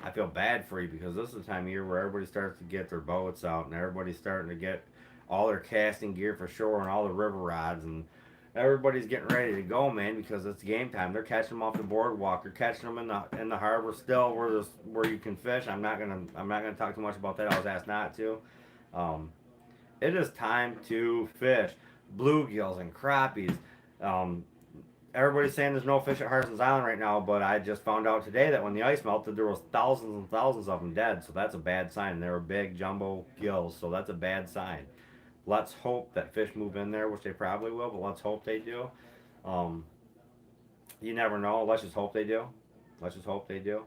I feel bad for you, because this is the time of year where everybody starts to get their boats out and everybody's starting to get all their casting gear for shore and all the river rods, and everybody's getting ready to go, man, because it's game time. They're catching them off the boardwalk. They're catching them in the harbor still, where you can fish. I'm not gonna talk too much about that. I was asked not to. It is time to fish bluegills and crappies. everybody's saying there's no fish at Harson's Island right now, but I just found out today that when the ice melted, there was thousands and thousands of them dead. So that's a bad sign. They were big jumbo gills, so that's a bad sign. Let's hope that fish move in there, which they probably will, but let's hope they do. Um, you never know. Let's just hope they do. Let's just hope they do.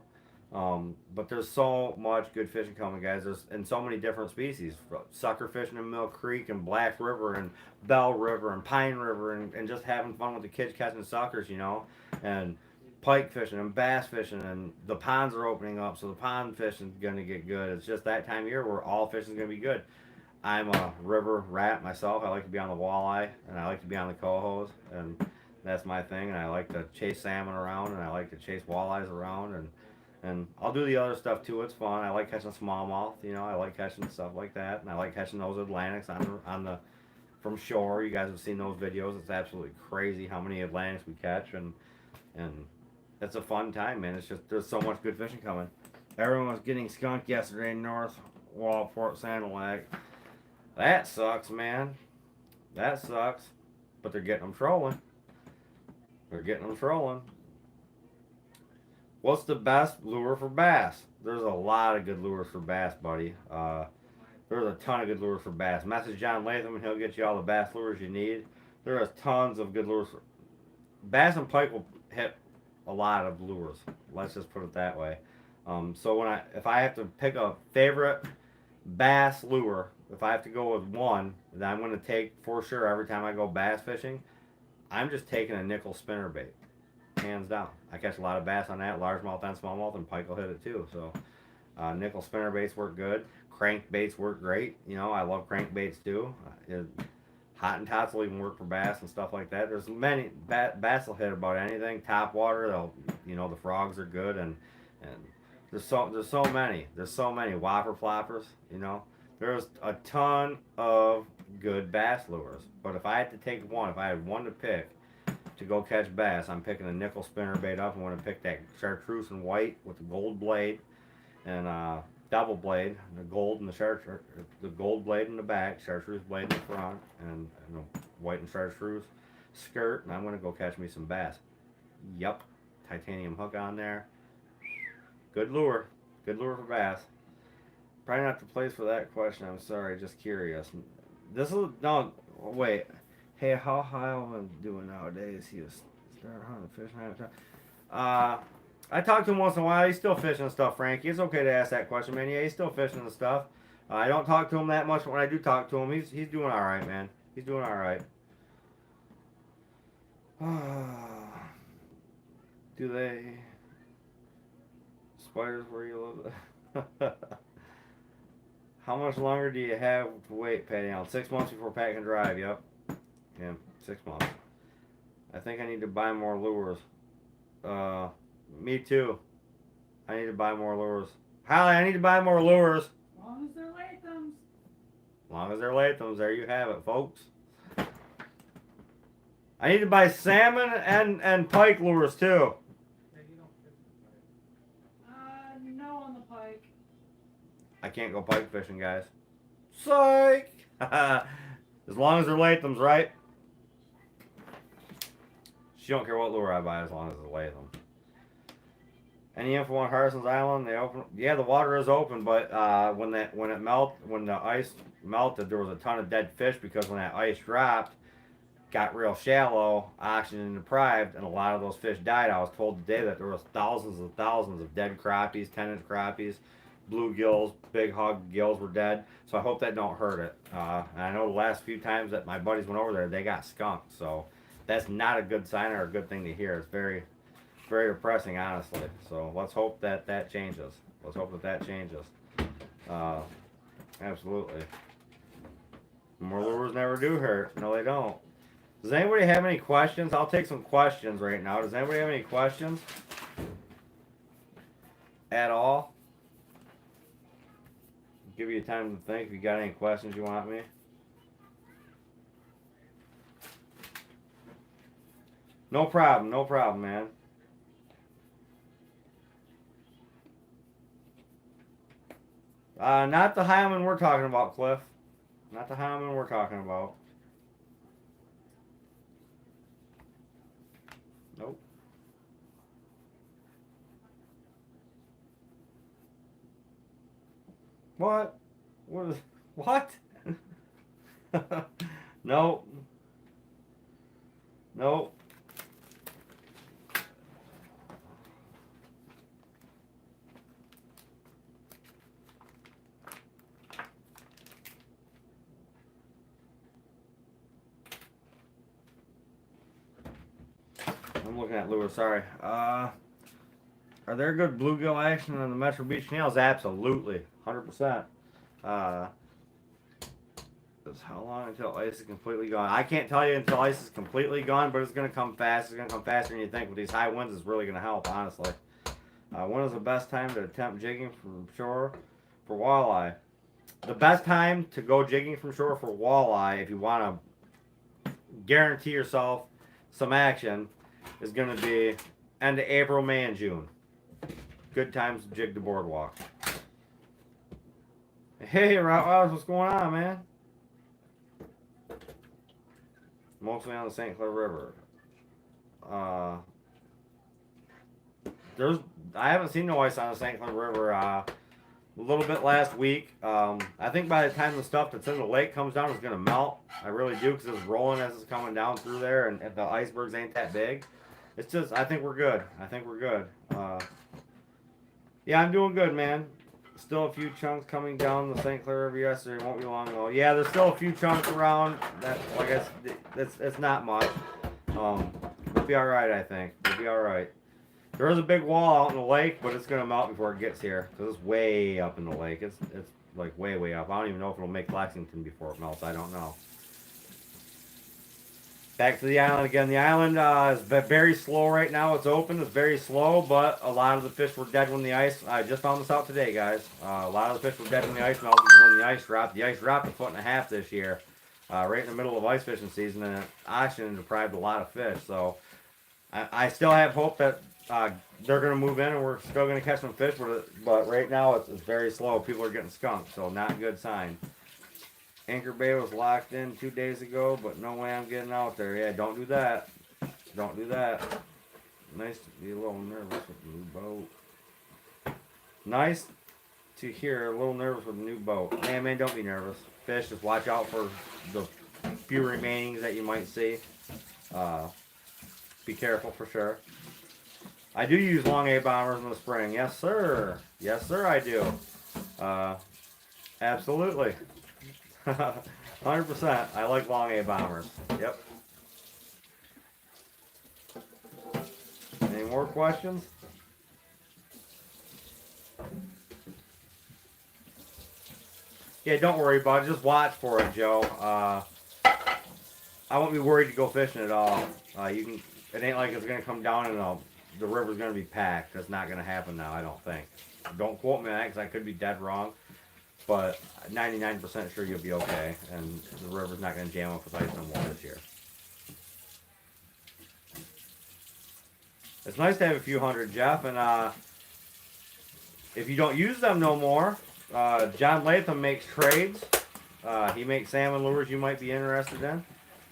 But there's so much good fishing coming, guys. There's and so many different species. Sucker fishing in Mill Creek and Black River and Bell River and Pine River and just having fun with the kids catching suckers, you know. And pike fishing and bass fishing and the ponds are opening up, so the pond fishing is going to get good. It's just that time of year where all fishing is going to be good. I'm a river rat myself. I like to be on the walleye and I like to be on the cohos and that's my thing. And I like to chase salmon around and I like to chase walleyes around and I'll do the other stuff too. It's fun. I like catching smallmouth. You know, I like catching stuff like that, and I like catching those Atlantics on the from shore. You guys have seen those videos. It's absolutely crazy how many Atlantics we catch, and it's a fun time, man. It's just there's so much good fishing coming. Everyone was getting skunked yesterday in North Wall, Port Sanilac. That sucks, man. That sucks. But they're getting them trolling. They're getting them trolling. What's the best lure for bass? There's a lot of good lures for bass, buddy. There's a ton of good lures for bass. Message John Latham and he'll get you all the bass lures you need. There are tons of good lures. Bass and pike will hit a lot of lures. Let's just put it that way. So if I have to pick a favorite bass lure, if I have to go with one that I'm going to take for sure every time I go bass fishing, I'm just taking a nickel spinnerbait. Hands down. I catch a lot of bass on that, largemouth and smallmouth, and pike will hit it too. So nickel spinnerbaits work good. Crankbaits work great. You know, I love crankbaits too. Hot and tots will even work for bass and stuff like that. There's many bass will hit about anything. Top water, the frogs are good, and there's so many whopper floppers. You know, there's a ton of good bass lures. But if I had to take one, if I had one to pick to go catch bass, I'm picking a nickel spinnerbait up. I'm going to pick that chartreuse and white with the gold blade and double blade, the gold and the gold blade in the back, chartreuse blade in the front, and the white and chartreuse skirt. And I'm going to go catch me some bass. Yup, titanium hook on there. Good lure for bass. Probably not the place for that question. I'm sorry, just curious. No, wait. Hey, how high am I doing nowadays? He was started hunting fish. I talk to him once in a while. He's still fishing and stuff, Frankie. It's okay to ask that question, man. Yeah, he's still fishing and stuff. I don't talk to him that much, but when I do talk to him, he's doing all right, man. He's doing all right. Do they spiders where you live? How much longer do you have to wait, Patty? 6 months before Pat can drive. Yep. Yeah, 6 months. I think I need to buy more lures. Me too. I need to buy more lures. Holly, I need to buy more lures. As long as they're Lathams. As long as they're Lathams, there you have it, folks. I need to buy salmon and pike lures too. No on the pike. I can't go pike fishing, guys. Psych! As long as they're Lathams, right? She don't care what lure I buy as long as it's Latham. Any info on Harson's Island? They open. Yeah, the water is open, but when the ice melted, there was a ton of dead fish because when that ice dropped, got real shallow, oxygen deprived, and a lot of those fish died. I was told today that there was thousands and thousands of dead crappies, 10-inch crappies, bluegills, big hog gills were dead. So I hope that don't hurt it. And I know the last few times that my buddies went over there, they got skunked. So that's not a good sign or a good thing to hear. It's very, very depressing, honestly. So let's hope that changes. Let's hope that changes. Absolutely. More lures never do hurt. No, they don't. Does anybody have any questions? I'll take some questions right now. Does anybody have any questions? At all? Give you time to think if you got any questions you want me. No problem, man. Not the Hyman we're talking about, Cliff. Not the Hyman we're talking about. Nope. What? What is? What? Nope. Nope. I'm looking at lure. Sorry. Are there good bluegill action on the Metro Beach canals? Absolutely, 100%. How long until ice is completely gone? I can't tell you until ice is completely gone, but it's gonna come fast. It's gonna come faster than you think. With these high winds, it's really gonna help, honestly. When is the best time to attempt jigging from shore for walleye? The best time to go jigging from shore for walleye, if you want to guarantee yourself some action, is going to be end of April, May, and June. Good times to jig the boardwalk. Hey, Rottweilers, what's going on, man? Mostly on the St. Clair River. I haven't seen no ice on the St. Clair River. A little bit last week. I think by the time the stuff that's in the lake comes down, it's gonna melt. I really do, because it's rolling as it's coming down through there, and if the icebergs ain't that big, it's just, I think we're good. I think we're good. Yeah, I'm doing good, man. Still a few chunks coming down the St. Clair River yesterday. Won't be long though. Yeah, there's still a few chunks around. That, like I said, it's not much. We'll be all right, I think. We'll be all right. There is a big wall out in the lake, but it's gonna melt before it gets here, because it's way up in the lake. It's like way up. I don't even know if it'll make Lexington before it melts. I don't know. Back to the island again. The island is very slow right now. It's open. It's very slow, but a lot of the fish were dead when the ice. I just found this out today, guys. A lot of the fish were dead when the ice melted. When the ice dropped, a foot and a half this year, right in the middle of ice fishing season, and oxygen deprived a lot of fish. So I still have hope that they're going to move in and we're still going to catch some fish, but right now it's very slow. People are getting skunked, so not a good sign. Anchor Bay was locked in 2 days ago, but no way I'm getting out there. Yeah, don't do that. Don't do that. Nice to be a little nervous with the new boat. Nice to hear a little nervous with the new boat. Man, don't be nervous. Fish, just watch out for the few remainings that you might see. Be careful for sure. I do use long A bombers in the spring. Yes, sir. Yes, sir, I do. Absolutely. 100%. I like long A bombers. Yep. Any more questions? Yeah, don't worry about it. Just watch for it, Joe. I won't be worried to go fishing at all. You can. It ain't like it's gonna come down and the river's gonna be packed. That's not gonna happen now. I don't think. Don't quote me on that, because I could be dead wrong. But 99% sure you'll be okay, and the river's not gonna jam up with ice no more this year. It's nice to have a few hundred, Jeff, and if you don't use them no more, John Latham makes trades. He makes salmon lures you might be interested in,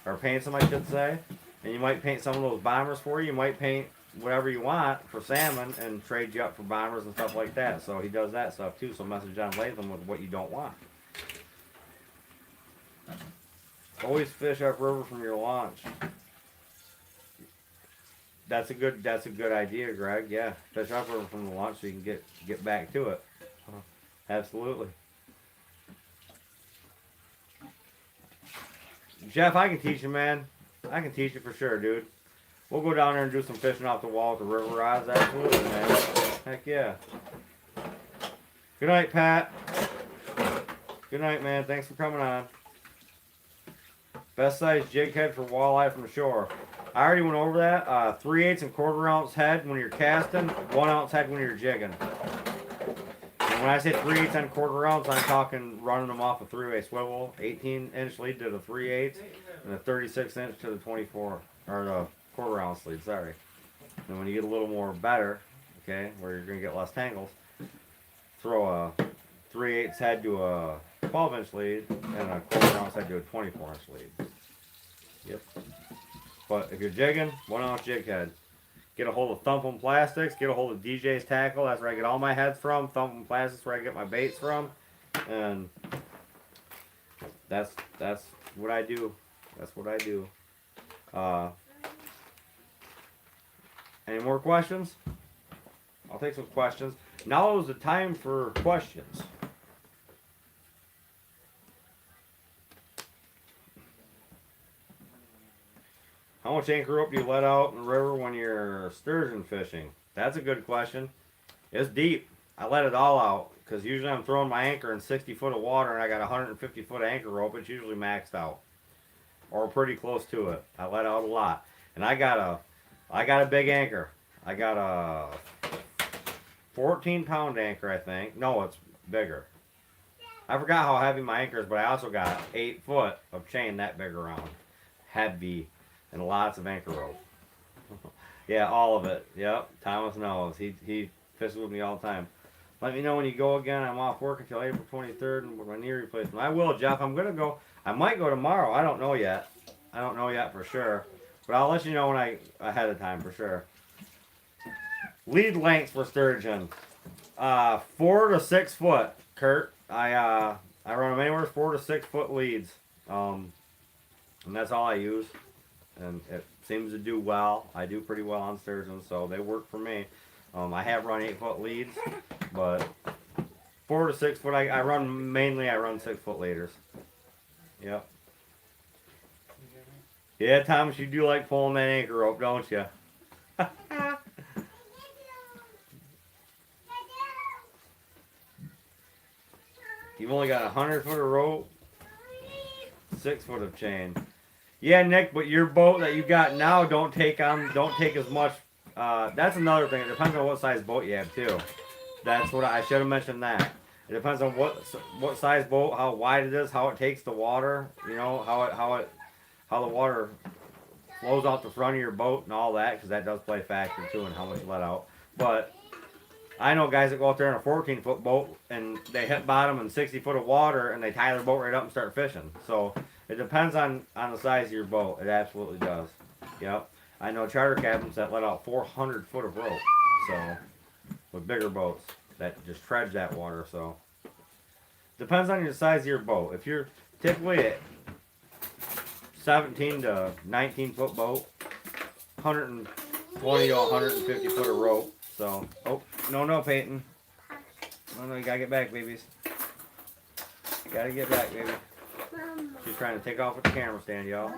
or paints them, I should say. And you might paint some of those bombers for you. You might paint whatever you want for salmon and trade you up for bombers and stuff like that. So he does that stuff too. So message John Latham with what you don't want. Always fish upriver from your launch. That's a good idea, Greg. Yeah, fish upriver from the launch so you can get back to it. Absolutely. Jeff, I can teach you, man. I can teach you for sure, dude. We'll go down there and do some fishing off the wall with the river rods. Absolutely, man. Heck yeah. Good night, Pat. Good night, man. Thanks for coming on. Best size jig head for walleye from shore. I already went over that. 3/8 and 1/4 ounce head when you're casting. 1 ounce head when you're jigging. And when I say 3/8 and 1/4 ounce, I'm talking running them off a 3-way swivel. 18-inch lead to the 3/8 and a 36-inch to the 24, or the 1/4 ounce lead, sorry. And when you get a little more better, okay, where you're going to get less tangles, throw a 3/8 head to a 12-inch lead and a 1/4 ounce head to a 24-inch lead. Yep. But if you're jigging, 1 ounce jig head. Get a hold of Thumpin' Plastics. Get a hold of DJ's Tackle. That's where I get all my heads from. Thumpin' Plastics, where I get my baits from, and that's what I do. That's what I do. Any more questions? I'll take some questions. Now is the time for questions. How much anchor rope do you let out in the river when you're sturgeon fishing? That's a good question. It's deep. I let it all out because usually I'm throwing my anchor in 60 foot of water and I got 150 foot anchor rope. It's usually maxed out or pretty close to it. I let out a lot, and I got a big anchor. I got a 14-pound anchor, I think. No, it's bigger. I forgot how heavy my anchor is, but I also got 8 foot of chain that big around. Heavy. And lots of anchor rope. Yeah, all of it. Yep, Thomas knows. He fishes with me all the time. Let me know when you go again. I'm off work until April 23rd and with my knee replacement. I will, Jeff. I'm going to go. I might go tomorrow. I don't know yet. I don't know yet for sure. But I'll let you know when ahead of time for sure. Lead lengths for sturgeon. 4 to 6 foot, Kurt. I run them anywhere 4 to 6 foot leads. And that's all I use. And it seems to do well. I do pretty well on sturgeon, so they work for me. I have run 8 foot leads, but 4 to 6 foot. I run 6 foot leaders. Yep. Yeah, Thomas, you do like pulling that anchor rope, don't you? You've only got 100 foot of rope, 6 foot of chain. Yeah, Nick, but your boat that you got now don't take as much. That's another thing. It depends on what size boat you have too. That's what I should have mentioned that. It depends on what size boat, how wide it is, how it takes the water. You know how the water flows out the front of your boat and all that, because that does play a factor too in how much you let out. But I know guys that go out there in a 14 foot boat and they hit bottom in 60 foot of water and they tie their boat right up and start fishing. So it depends on the size of your boat. It absolutely does. Yep. I know charter captains that let out 400 foot of rope. So with bigger boats that just tread that water. So depends on your size of your boat. If you're typically a 17 to 19 foot boat, 120 to 150 foot of rope. So, oh, no, Peyton. No, you gotta get back, babies. You gotta get back, baby. She's trying to take off with the camera stand, y'all.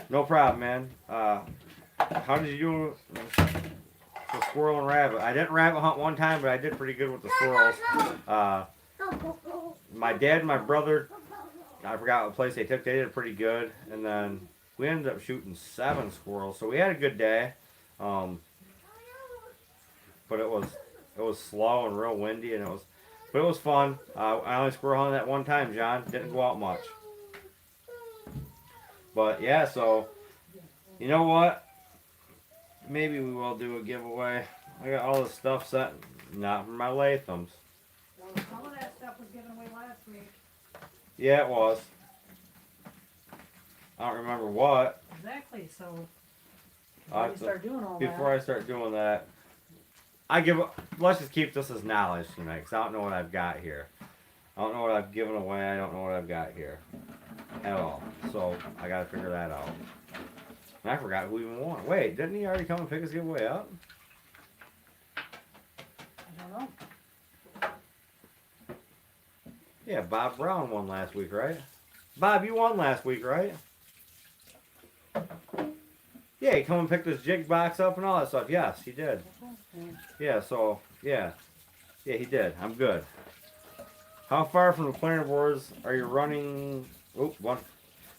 No problem, man. How did you do with squirrel and rabbit? I didn't rabbit hunt one time, but I did pretty good with the squirrels. My dad and my brother, I forgot what place they took. They did pretty good, and then we ended up shooting 7 squirrels. So we had a good day. But it was slow and real windy, and it was fun. I only squirrel hunted that one time, John. Didn't go out much. But yeah, so you know what? Maybe we will do a giveaway. I got all this stuff set, not for my Lathams. Well, some of that stuff was given away last week. Yeah, it was. I don't remember what. Exactly. So Before I start doing that, let's just keep this as knowledge tonight, because I don't know what I've got here. I don't know what I've given away. I don't know what I've got here at all. So I got to figure that out. And I forgot who even won. Wait, didn't he already come and pick his giveaway up? I don't know. Yeah, Bob Brown won last week, right? Bob, you won last week, right? Yeah, he come and picked his jig box up and all that stuff. Yes, he did. Yeah, so, yeah. Yeah, he did. I'm good. How far from the planer boards are you running...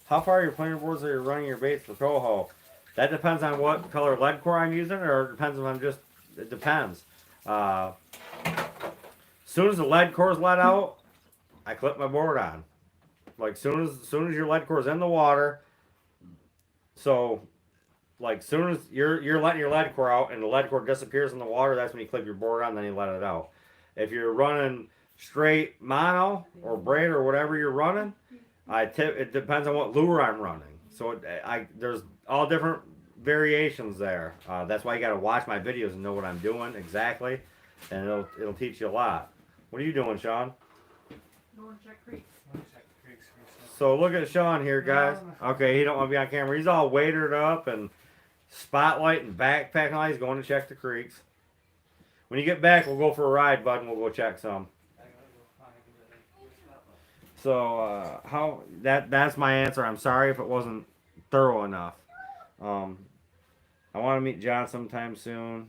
How far are your planer boards are you running your baits for Coho? That depends on what color lead core I'm using, or it depends if I'm just... It depends. As soon as the lead core is let out, I clip my board on. Like, soon as your lead core is in the water, so... Like, soon as you're letting your lead core out and the lead core disappears in the water, that's when you clip your board on, then you let it out. If you're running straight mono or braid or whatever you're running, it depends on what lure I'm running. So there's all different variations there. That's why you got to watch my videos and know what I'm doing exactly, and it'll teach you a lot. What are you doing, Sean? Going to check creeks. So look at Sean here, guys. Okay, he don't want to be on camera. He's all waitered up and spotlight and backpack and all. He's going to check the creeks. When you get back, we'll go for a ride, bud, and we'll go check some. So that's my answer. I'm sorry if it wasn't thorough enough. I want to meet John sometime soon.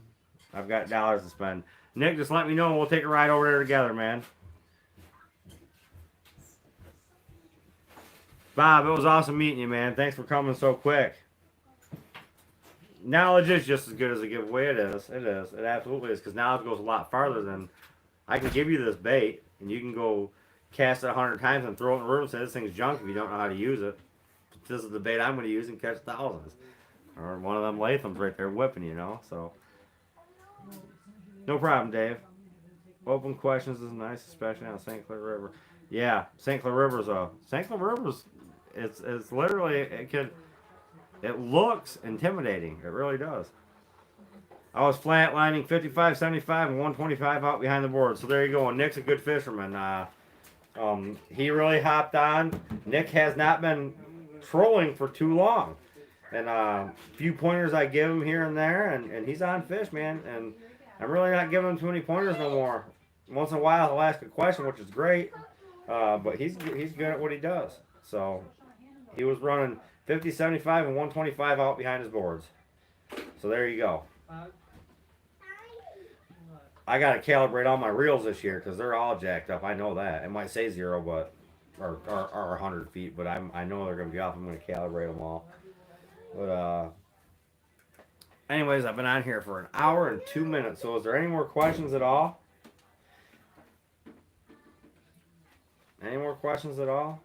I've got dollars to spend. Nick, just let me know and we'll take a ride over there together, man. Bob, it was awesome meeting you, man. Thanks for coming so quick. Knowledge is just as good as a giveaway. It is. It is. It absolutely is. Because knowledge goes a lot farther than I can give you this bait, and you can go cast it 100 times and throw it in the river and say this thing's junk if you don't know how to use it. This is the bait I'm going to use and catch thousands. Or one of them Lathams right there whipping, you know. So, no problem, Dave. Open questions is nice, especially on St. Clair River. Yeah, St. Clair River's it's literally it looks intimidating. It really does. I was flatlining 55, 75, and 125 out behind the board. So there you go. And Nick's a good fisherman. He really hopped on. Nick has not been trolling for too long. And a few pointers I give him here and there, and he's on fish, man. And I'm really not giving him too many pointers no more. Once in a while he'll ask a question, which is great. But he's good at what he does. So he was running 50, 75, and 125 out behind his boards. So there you go. I got to calibrate all my reels this year because they're all jacked up. I know that. It might say 0, but or 100 feet, but I know they're going to be off. I'm going to calibrate them all. But anyways, I've been on here for an hour and 2 minutes. So is there any more questions at all? Any more questions at all?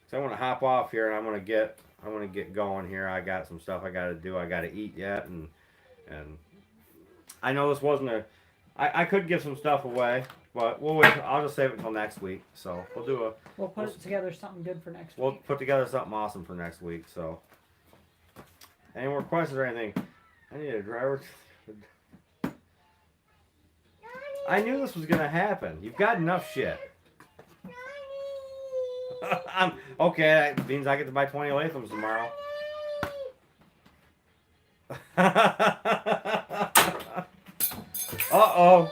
So I want to hop off here and I want to get going here. I got some stuff I got to do. I got to eat yet, and I know this wasn't I could give some stuff away, but we'll wait. I'll just save it until next week. So we'll put together something good for next week. We'll put together something awesome for next week. So any more questions or anything? I need a driver. I knew this was gonna happen. You've got enough shit. Okay, that means I get to buy 20 Lathams tomorrow. Uh-oh.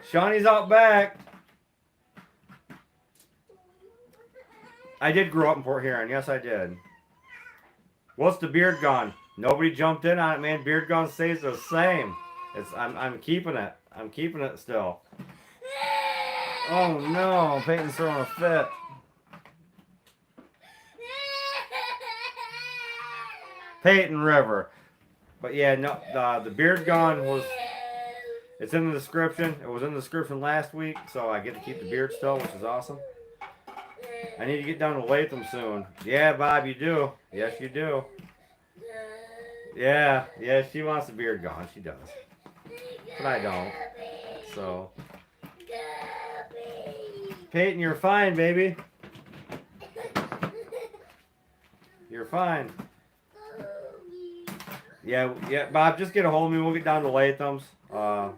Shawnee's out back. I did grow up in Port Huron. Yes, I did. What's the beard gone? Nobody jumped in on it, man. Beard gone stays the same. I'm keeping it. I'm keeping it still. Oh no, Peyton's throwing a fit. Peyton River. But yeah, no, the beard gone was, it's in the description. It was in the description last week, so I get to keep the beard still, which is awesome. I need to get down to Latham soon. Yeah, Bob, you do. Yes, you do. Yeah, she wants the beard gone. She does. But I don't. So. Peyton, you're fine, baby. You're fine. Yeah, Bob, just get a hold of me. We'll get down to Latham's. The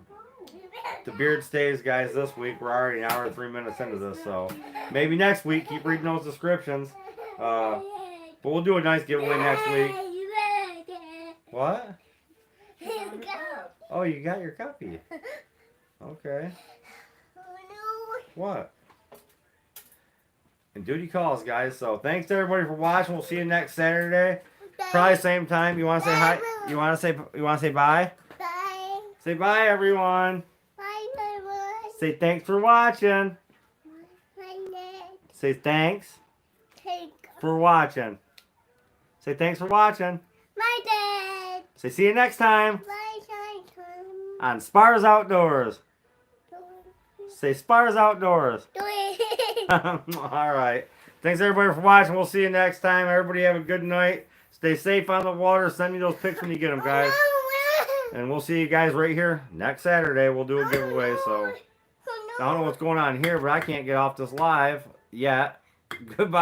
beard stays, guys, this week. We're already an hour and 3 minutes into this, so maybe next week. Keep reading those descriptions. But we'll do a nice giveaway next week. What? Oh, you got your copy. Okay. What? And duty calls, guys. So thanks to everybody for watching. We'll see you next Saturday. Probably same time. You want to say hi? You want to say bye? Bye. Say bye, everyone. Bye, everyone. Say thanks for watching. Bye, Say thanks Take for watching. Say thanks for watching. my dad. Say see you next time Bye, on Spars Outdoors. Say Spars Outdoors. Do it. All right. Thanks everybody for watching. We'll see you next time. Everybody have a good night. Stay safe on the water. Send me those pics when you get them, guys. And we'll see you guys right here next Saturday. We'll do a giveaway. So I don't know what's going on here, but I can't get off this live yet. Goodbye.